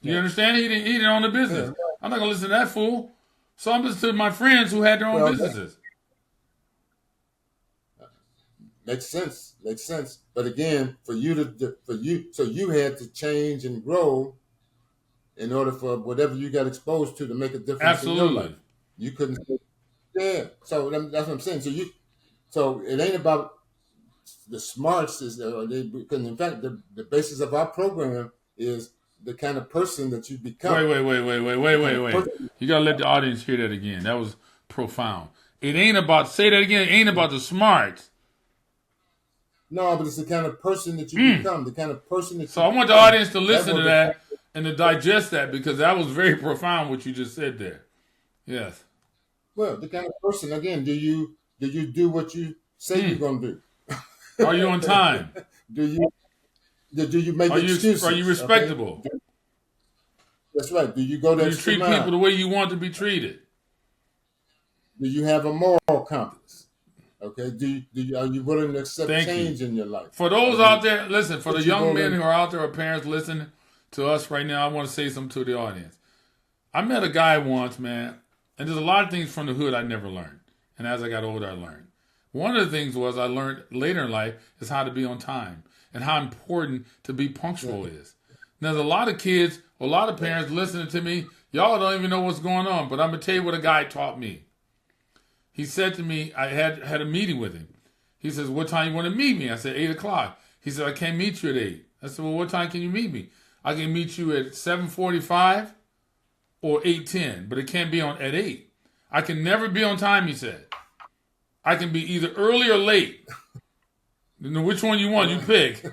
You Yeah, understand? He didn't own a business. yeah. I'm not gonna listen to that fool. So I'm listening to my friends who had their own Well, businesses. makes sense. Makes sense. But again, so you had to change and grow in order for whatever you got exposed to make a difference in your life. Absolutely. You couldn't. Yeah. So that's what I'm saying. So it ain't about the smarts because in fact the basis of our program is the kind of person that you become, Wait, wait, wait, wait, wait, the wait, kind wait, of wait. person. You gotta let the audience hear that again. That was profound. It ain't about, say that again, it ain't about the smarts. No, but it's the kind of person that you become, the kind of person that So you I want the become. audience to listen to that and to digest that, because that was very profound what you just said there. Yes. Well, the kind of person, again, do you do what you say you're going to do? Are you on time? do you make Are you excuses? Okay, respectable? that's right. Do you go Do the you extra treat people mile? the way you want to be treated? Do you have a moral compass? Okay, are you willing to accept Thank you. change in your life? For those out there, listen, for the young men in? who are out there or parents listening to us right now, I want to say something to the audience. I met a guy once, man, and there's a lot of things from the hood I never learned. And as I got older, I learned. One of the things was I learned later in life is how to be on time and how important to be punctual is. Now, there's a lot of kids, a lot of parents listening to me. Y'all don't even know what's going on, but I'm going to tell you what a guy taught me. He said to me, I had a meeting with him. He says, what time you want to meet me? I said, 8 o'clock. He said, I can't meet you at 8. I said, well, what time can you meet me? I can meet you at 7:45 or 8:10, but it can't be on at 8. I can never be on time, he said. I can be either early or late. You know, which one you want, you pick.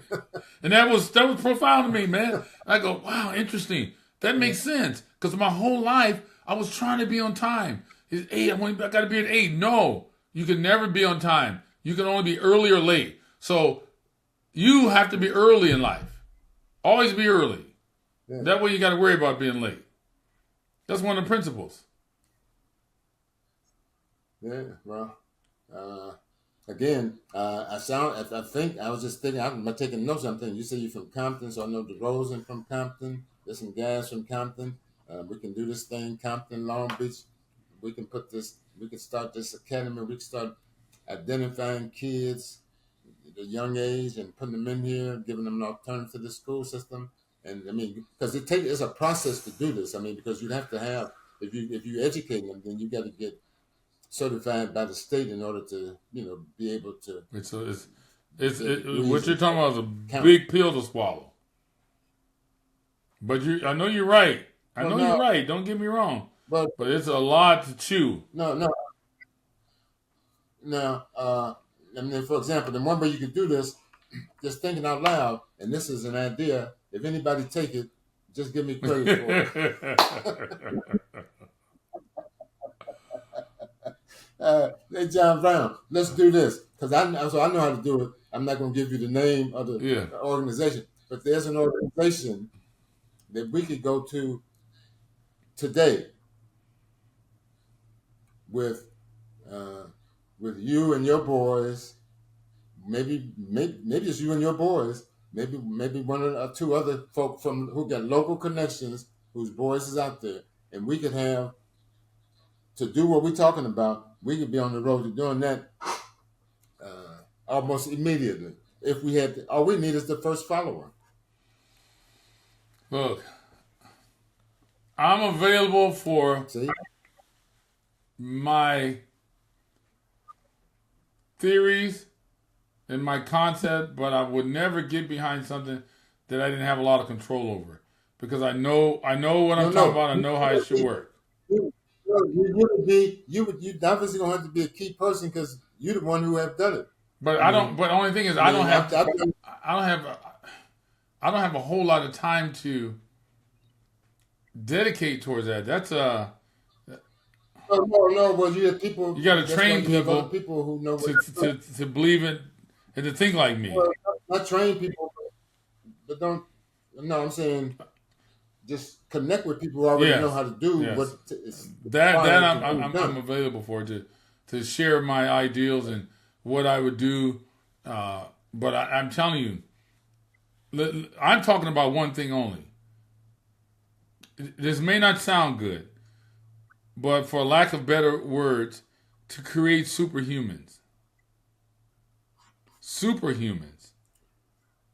And that was profound to me, man. I go, wow, interesting. That makes sense. Because my whole life, I was trying to be on time. It's 8, I got to be at 8. No, you can never be on time. You can only be early or late. So you have to be early in life. Always be early. Yeah. That way you got to worry about being late. That's one of the principles. Yeah, well, again, I think I was just thinking, I'm taking notes. I'm thinking, you say you're from Compton, so I know DeRozan from Compton. There's some guys from Compton. We can do this thing, Compton, Long Beach. We can start this academy. We can start identifying kids at a young age and putting them in here, giving them an alternative to the school system. And I mean, because it's a process to do this. I mean, because you have to have, if you educate them, then you got to get certified by the state in order to, be able to. It's what you're talking about is a big pill to swallow. But I know you're right. You're right. Don't get me wrong. But it's a lot to chew. No. I mean, for example, the one way you could do this, just thinking out loud, and this is an idea. If anybody take it, just give me credit for it. Hey, John Brown, let's do this, because I know how to do it. I'm not going to give you the name of the organization, but there's an organization that we could go to today with you and your boys. Maybe it's you and your boys. Maybe one or two other folk who got local connections, whose boys is out there, and we could have to do what we're talking about. We could be on the road to doing that almost immediately. If we had, all we need is the first follower. Look, I'm available for my theories and my concept, but I would never get behind something that I didn't have a lot of control over, because I know what I'm talking about. I know how it should work. You obviously don't have to be a key person, because you're the one who have done it. But I don't. But the only thing is, I don't have a whole lot of time to dedicate towards that. That's No. Well, you have people. You got to train people who know to believe it and to think like me. Well, not train people, but don't. No, I'm saying just connect with people who already know how to do what that I'm available for, to share my ideals and what I would do. But I'm telling you, I'm talking about one thing only. This may not sound good, but for lack of better words, to create superhumans. Superhumans.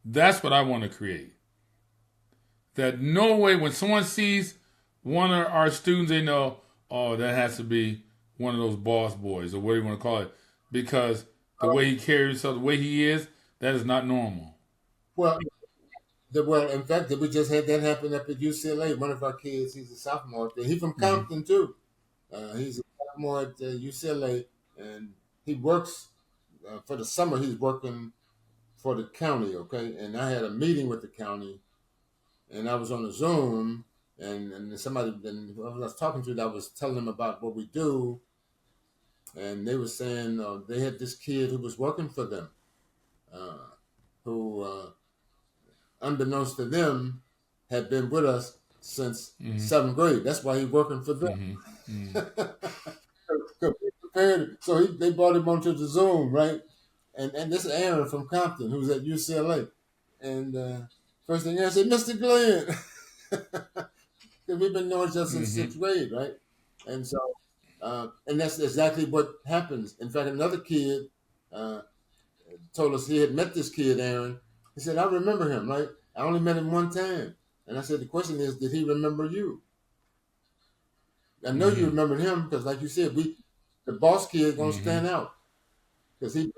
That's what I want to create. That no way, when someone sees one of our students, they know, oh, that has to be one of those boss boys, or what do you want to call it, because the way he carries himself, the way he is, that is not normal. Well, in fact, we just had that happen up at UCLA. One of our kids, he's a sophomore. He's from Compton too. He's a sophomore at UCLA, and he works for the summer. He's working for the county, okay. And I had a meeting with the county, and I was on a Zoom, and somebody, and I was talking to, that was telling them about what we do, and they were saying they had this kid who was working for them, uh, who, unbeknownst to them, had been with us since seventh grade. That's why he's working for them. So they brought him onto the Zoom, right? And this is Aaron from Compton, who's at UCLA. And first thing I said, Mr. Glenn, because we've been knowing each other since sixth grade, right? And so, and that's exactly what happens. In fact, another kid uh, told us he had met this kid, Aaron. He said, I remember him, right? I only met him one time. And I said, the question is, did he remember you? I know you remembered him because, like you said, the boss kid gonna stand out because he'd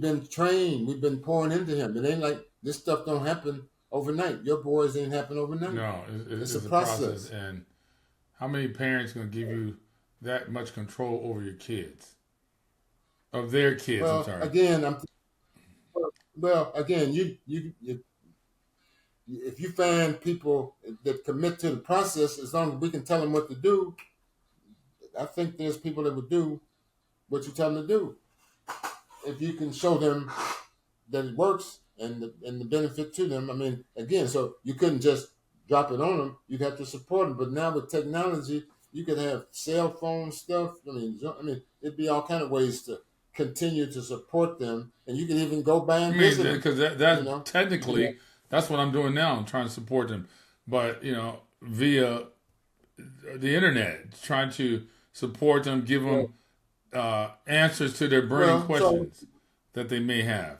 been trained. We've been pouring into him. It ain't like this stuff don't happen overnight. Your boys ain't happen overnight. No, it's a process. And how many parents gonna give you that much control over your kids, of their kids? Well, I'm sorry. Again, you if you find people that commit to the process, as long as we can tell them what to do, I think there's people that would do what you tell them to do. If you can show them that it works and the benefit to them. I mean, again, so you couldn't just drop it on them. You'd have to support them. But now with technology, you could have cell phone stuff. I mean, it'd be all kind of ways to continue to support them, and you can even go by and visit them. Because that technically, that's what I'm doing now. I'm trying to support them, but via the internet, trying to support them, give them answers to their burning questions that they may have.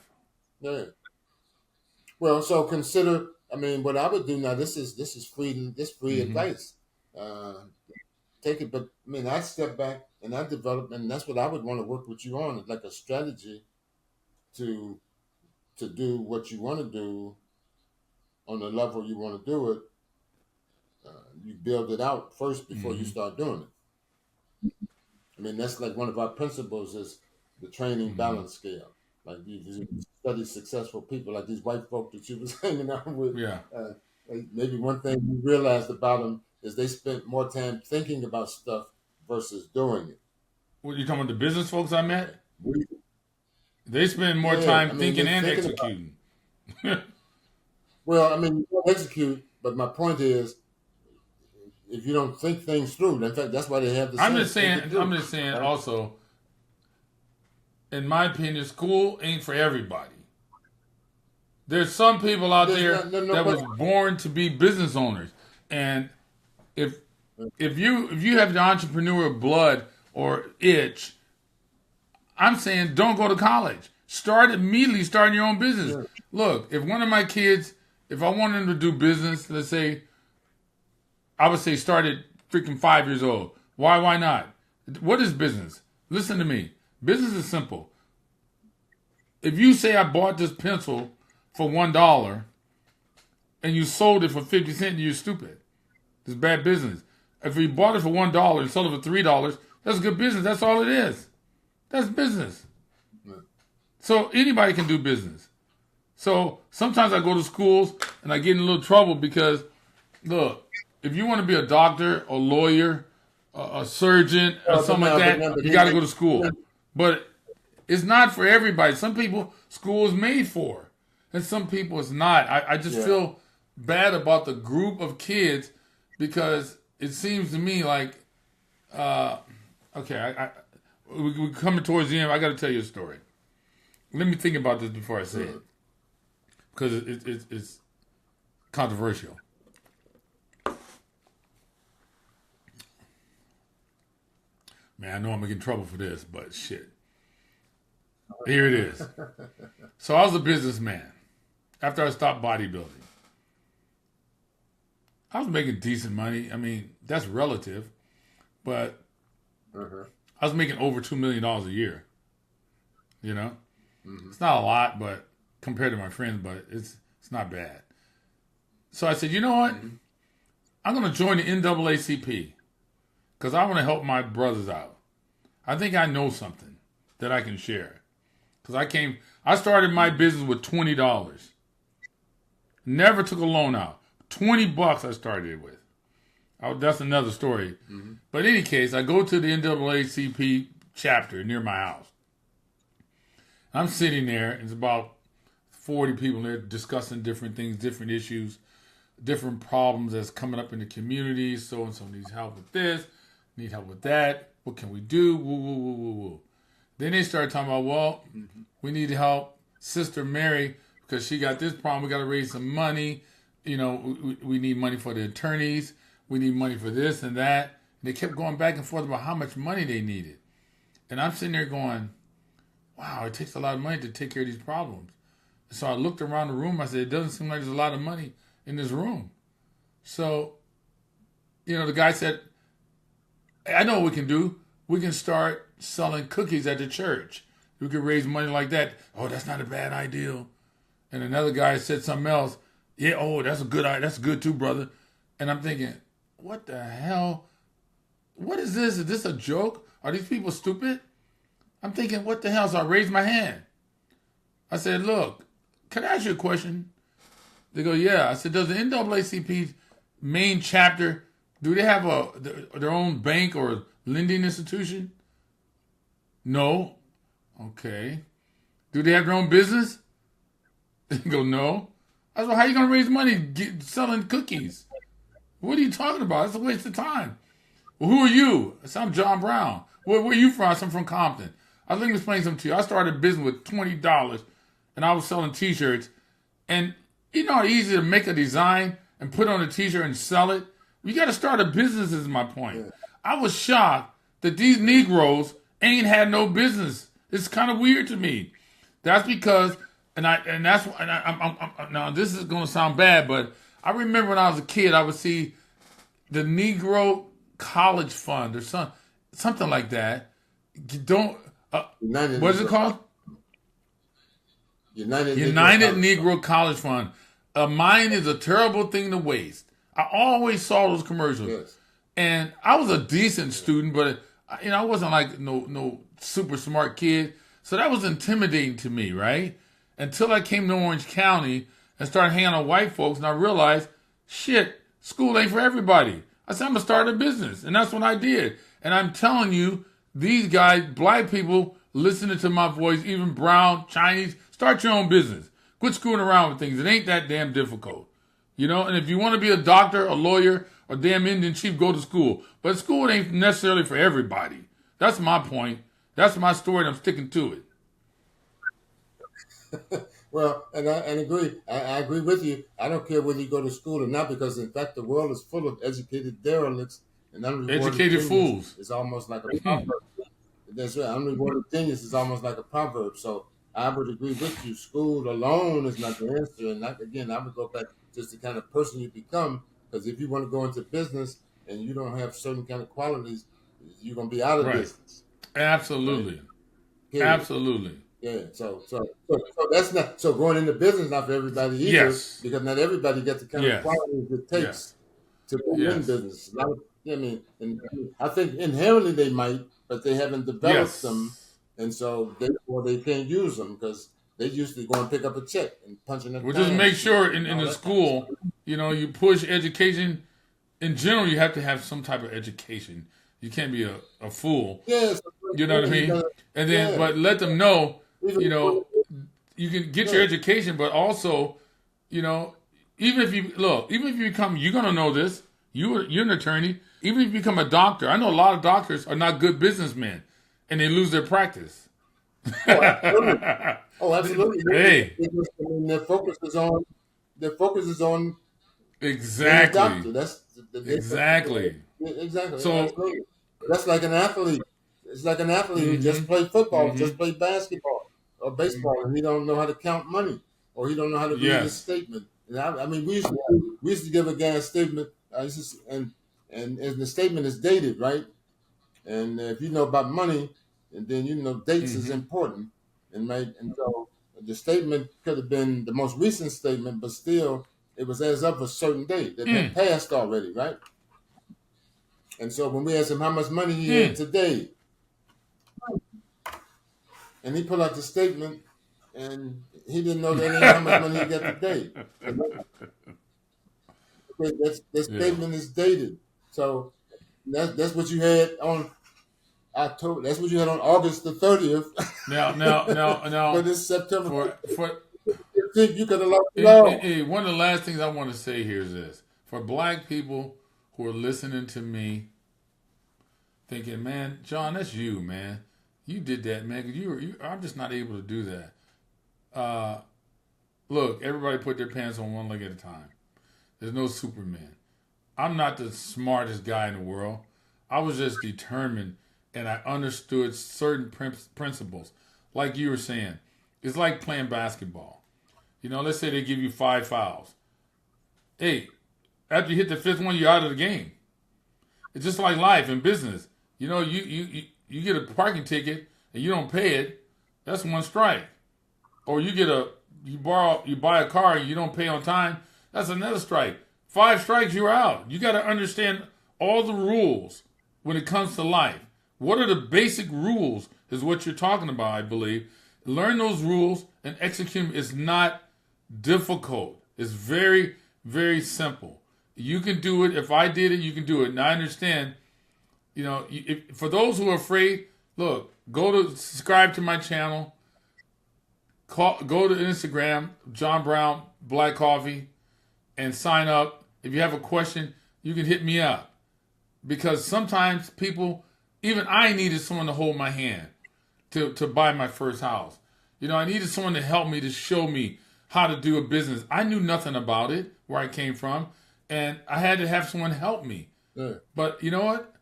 Yeah. Well, so consider. I mean, what I would do now. This is free. This free advice. Take it, but I mean, I step back and I develop, and that's what I would want to work with you on, like a strategy to do what you want to do on the level you want to do it. You build it out first before you start doing it. I mean, that's like one of our principles is the training balance scale. Like you study successful people, like these white folk that you was hanging out with. Yeah. Maybe one thing you realized about them is they spent more time thinking about stuff versus doing it. What, you talking about the business folks I met? They spend more time thinking and executing. Well, I mean, you don't execute, but my point is, if you don't think things through, in fact, that's why they have the. I'm just saying. Right? Also, in my opinion, school ain't for everybody. There's some people out there that was born to be business owners, and if you have the entrepreneurial blood or itch, I'm saying don't go to college. Start immediately starting your own business. Yeah. Look, if one of my kids, if I want them to do business, let's say, I would say start at freaking 5 years old. Why not? What is business? Listen to me. Business is simple. If you say I bought this pencil for $1 and you sold it for 50 cents, you're stupid. It's bad business. If you bought it for $1 and sold it for $3, that's good business. That's all it is. That's business. So anybody can do business. So sometimes I go to schools and I get in a little trouble because, look, if you want to be a doctor, a lawyer, a surgeon, or something like that, you got to go to school. But it's not for everybody. Some people, school is made for. And some people it's not. I just feel bad about the group of kids because it seems to me like, we're coming towards the end. I got to tell you a story. Let me think about this before I say it. Because it's controversial. Man, I know I'm going to get in trouble for this, but shit. Here it is. So I was a businessman after I stopped bodybuilding. I was making decent money. I mean, that's relative. But I was making over $2 million a year. You know? It's not a lot, but compared to my friends, but it's not bad. So I said, you know what? I'm going to join the NAACP because I want to help my brothers out. I think I know something. that I can share. Because I started my business with $20. Never took a loan out. $20 I started it with. That's another story. Mm-hmm. But in any case, I go to the NAACP chapter near my house. I'm sitting there, and it's about 40 people there discussing different things, different issues, different problems that's coming up in the community. So and so needs help with this, need help with that. What can we do? Woo, woo, woo, woo, woo. Then they started talking about, well, we need to help Sister Mary because she got this problem. We got to raise some money. You know, we need money for the attorneys. We need money for this and that. And they kept going back and forth about how much money they needed. And I'm sitting there going, wow, it takes a lot of money to take care of these problems. So I looked around the room. I said, it doesn't seem like there's a lot of money in this room. So, you know, the guy said, I know what we can do. We can start selling cookies at the church. We could raise money like that. Oh, that's not a bad idea. And another guy said something else. Yeah, oh, that's a good idea. That's good too, brother. And I'm thinking, what the hell? What is this? Is this a joke? Are these people stupid? I'm thinking, what the hell? So I raised my hand. I said, look, can I ask you a question? They go, yeah. I said, does the NAACP's main chapter, do they have their own bank or lending institution? No. Okay. Do they have their own business? They go, no. I said, well, how are you going to raise money selling cookies? What are you talking about? It's a waste of time. Well, who are you? I said, I'm John Brown. Where are you from? I said, I'm from Compton. I was going to explain something to you. I started a business with $20, and I was selling T-shirts. And you know how easy to make a design and put on a T-shirt and sell it? You got to start a business is my point. Yeah. I was shocked that these Negroes ain't had no business. It's kind of weird to me. That's because, now this is going to sound bad, but I remember when I was a kid, I would see the Negro College Fund or something like that. What is it called? United Negro College Fund. Mine is a terrible thing to waste. I always saw those commercials. Yes. And I was a decent student, but I wasn't like no super smart kid. So that was intimidating to me, right? Until I came to Orange County and started hanging out with white folks, and I realized, shit, school ain't for everybody. I said, I'm going to start a business. And that's what I did. And I'm telling you, these guys, black people, listening to my voice, even brown, Chinese, start your own business. Quit screwing around with things. It ain't that damn difficult. You know, and if you want to be a doctor, a lawyer, or damn Indian chief, go to school. But school ain't necessarily for everybody. That's my point. That's my story, and I'm sticking to it. Well, and I agree. I agree with you. I don't care whether you go to school or not, because in fact the world is full of educated derelicts and educated fools. It's almost like a proverb. That's right. Unrewarded genius is almost like a proverb. So I would agree with you. School alone is not the answer. And again, I would go back to just the kind of person you become. Because if you want to go into business and you don't have certain kind of qualities, you're going to be out of business. Absolutely. Right? Absolutely. Yeah. So that's not so going into business not for everybody either. Yes. Because not everybody gets the kind of qualities it takes to be in business. I think inherently they might, but they haven't developed them, and so therefore they can't use them because they usually go and pick up a check and punch in. Well, just make sure in the school, you push education. In general, you have to have some type of education. You can't be a fool. Yes. You know what I mean? And then, but let them know, you can get your education, but also, even if you become, you're going to know this. You're an attorney. Even if you become a doctor, I know a lot of doctors are not good businessmen, and they lose their practice. Oh, absolutely. Hey, their focus is on exactly. Doctor. Exactly. So that's like an athlete. It's like an athlete who just played football, just played basketball or baseball, and he don't know how to count money, or he don't know how to read a statement. And we used to give a guy a statement, and the statement is dated, right? And if you know about money, and then dates is important, and so the statement could have been the most recent statement, but still it was as of a certain date that had passed already, right? And so when we asked him how much money he had today, and he put out the statement, and he didn't know that ain't how much money he got today. That Yeah. statement is dated. So that's what you had on October. That's what you had on August the 30th. Now, But it's September for 15th. You could have lost it all. one of the last things I want to say here is this: for black people who are listening to me, thinking, "Man, John, that's you, man. You did that, man. 'Cause I'm just not able to do that." Look, everybody put their pants on one leg at a time. There's no Superman. I'm not the smartest guy in the world. I was just determined, and I understood certain principles. Like you were saying, it's like playing basketball. Let's say they give you 5 fouls. Hey, after you hit the 5th one, you're out of the game. It's just like life and business. You get a parking ticket and you don't pay it. That's 1 strike. Or you buy a car and you don't pay on time. That's another strike. 5 strikes, you're out. You got to understand all the rules when it comes to life. What are the basic rules is what you're talking about, I believe. Learn those rules and execute them. It's not difficult. It's very, very simple. You can do it. If I did it, you can do it. And I understand, for those who are afraid, look, go to subscribe to my channel. Go to Instagram, John Brown Black Coffee, and sign up. If you have a question, you can hit me up. Because sometimes people, even I needed someone to hold my hand to buy my first house. I needed someone to help me, to show me how to do a business. I knew nothing about it, where I came from, and I had to have someone help me. Yeah. But you know what?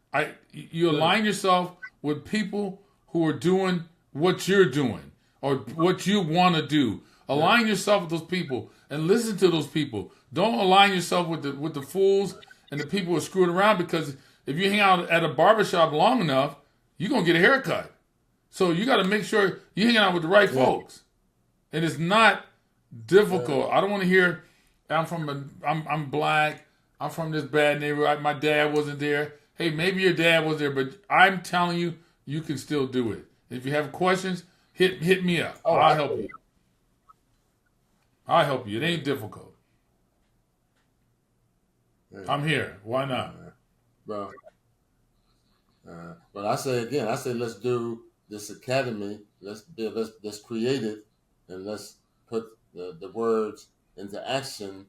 You align yourself with people who are doing what you're doing or what you want to do. Align yourself with those people and listen to those people. Don't align yourself with the fools and the people who are screwing around, because if you hang out at a barbershop long enough, you're going to get a haircut. So you got to make sure you're hanging out with the right folks. And it's not difficult. I don't want to hear, I'm black, I'm from this bad neighborhood, my dad wasn't there. Hey, maybe your dad was there, but I'm telling you, you can still do it. If you have questions, hit me up. I'll help you. I'll help you. It ain't difficult. I'm here. Why not? Well, but I say again, let's do this academy. Let's create it, and let's put the words into action,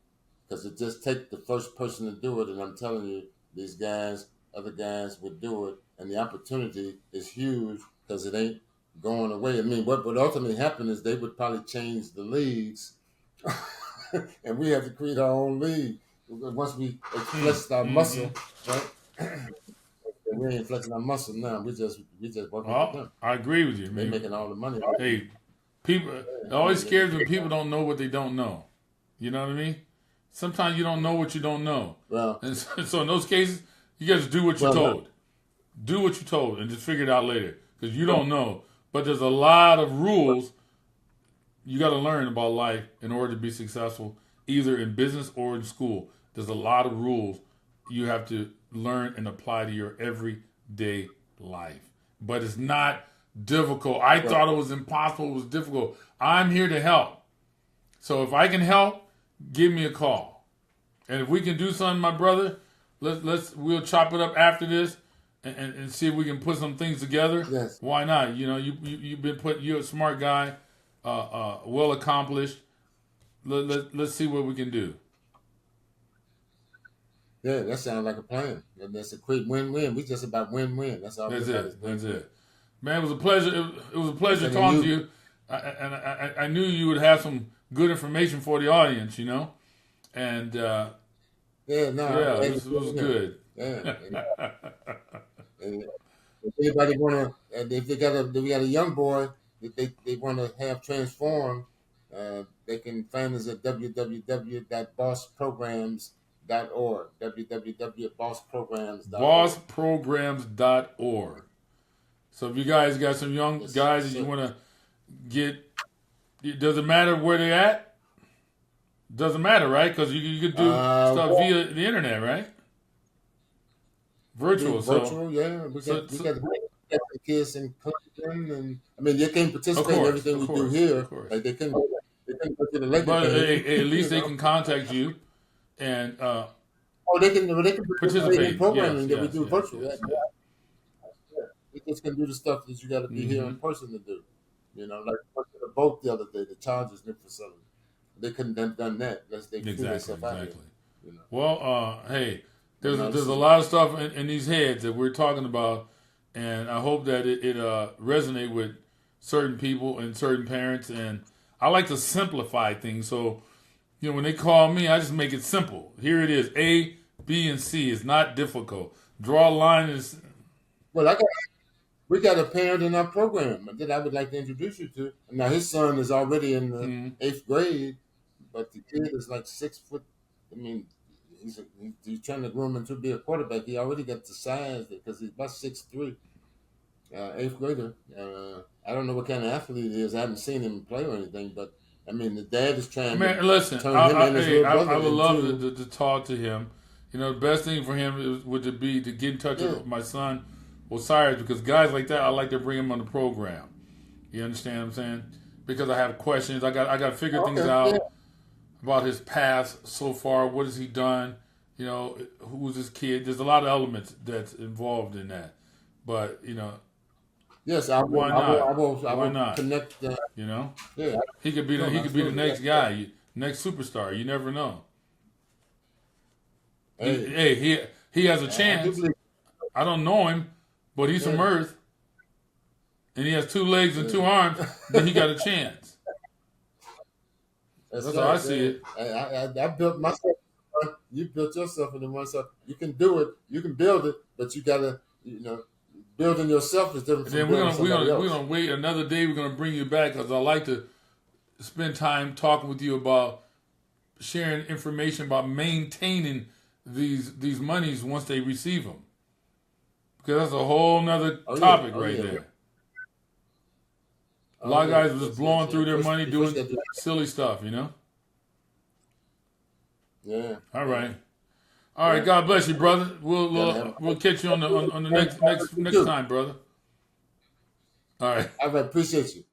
because it just takes the first person to do it. And I'm telling you, these guys, other guys would do it, and the opportunity is huge because it ain't going away. I mean, what would ultimately happen is they would probably change the leagues, and we have to create our own league once we flex our muscle, right? We ain't flexing our muscle now. We just working with them. I agree with you, man. They're making all the money. Hey, people, it always scares when people don't know what they don't know. You know what I mean? Sometimes you don't know what you don't know. Well, and so in those cases, you got to do what you're told. Do what you're told and just figure it out later, because you don't know. But there's a lot of rules you got to learn about life in order to be successful, either in business or in school. There's a lot of rules you have to learn and apply to your everyday life. But it's not difficult. I thought it was impossible. It was difficult. I'm here to help. So if I can help, give me a call. And if we can do something, my brother, we'll chop it up after this and see if we can put some things together. Yes. Why not? You're a smart guy, well accomplished. Let's see what we can do. Yeah, that sounds like a plan. That's a quick win-win. We just about win-win. That's all. That's it. Man, it was a pleasure. It was a pleasure talking to you. I knew you would have some good information for the audience, and it was good. Yeah. And if anybody wanna, if we got a young boy that they want to have transformed, they can find us at www.bossprograms.org. bossprograms.org. So if you guys got some young guys that you want to get, it doesn't matter where they're at. Doesn't matter, right? Because you could do stuff via the internet, right? Virtual, yeah. We got the kids in Cleveland, and I mean, they can't Of participate in course, everything of we do course, here. of course. Like they can go to the Laker But game, at you least they know. can contact you and Oh, they can participate in participate. Yes, programming that we yes, do yes, virtual. yes, Yeah. yes. They just can do the stuff that you got to be here Mm-hmm. in person to do. You know, like I went to the boat the other day, the Chargers new facility. They couldn't have done that unless they flew Exactly, themselves out here. exactly. You know, Well, hey, but no, there's this a is lot of stuff in these heads that we're talking about, and I hope that it resonate with certain people and certain parents. And I like to simplify things, so when they call me, I just make it simple. Here it is: A, B, and C. It's not difficult. Draw a line is. well. We got a parent in our program that I would like to introduce you to. Now his son is already in the Mm, 8th grade, but the kid is like 6 foot. I mean, he's trying to groom him to be a quarterback. He already got the size because he's about 6'3". 8th grader. I don't know what kind of athlete he is. I haven't seen him play or anything, but I mean, the dad is trying to man, listen, turn him and his hey, little I brother would love into. to talk to him. The best thing for him would be to get in touch Yeah. with my son Osiris, because guys like that, I like to bring him on the program. You understand what I'm saying? Because I have questions. I got to figure things Okay. Yeah. out about his past so far. What has he done? Who's his kid? There's a lot of elements that's involved in that. But Yes, I will. why I will. not? I will. I Why will not? connect. You know, Yeah. he could be No, the absolutely. next guy, next superstar. You never know. Hey, He has a I do chance. believe. I don't know him, but he's from Yeah. Earth, and he has 2 legs and 2 arms. Yeah. Then he got a chance. That's That's how I right. see Yeah. it. I built myself. You built yourself into one. So you can do it. You can build it, but you gotta, building yourself is different And from then we're building gonna we're somebody gonna we're else. gonna wait another day. We're gonna bring you back because I like to spend time talking with you about sharing information about maintaining these monies once they receive them. Because that's a whole nother Oh yeah. topic Oh right yeah. there. A Oh lot of yeah. guys are just Yes. Yes. blowing Yeah. through their money You first doing got to. silly stuff. Yeah. All Yeah. right. All right. Yeah. God bless you, brother. We'll Gotta we'll, have. we'll catch you on the And next you time, brother. All right. I appreciate you.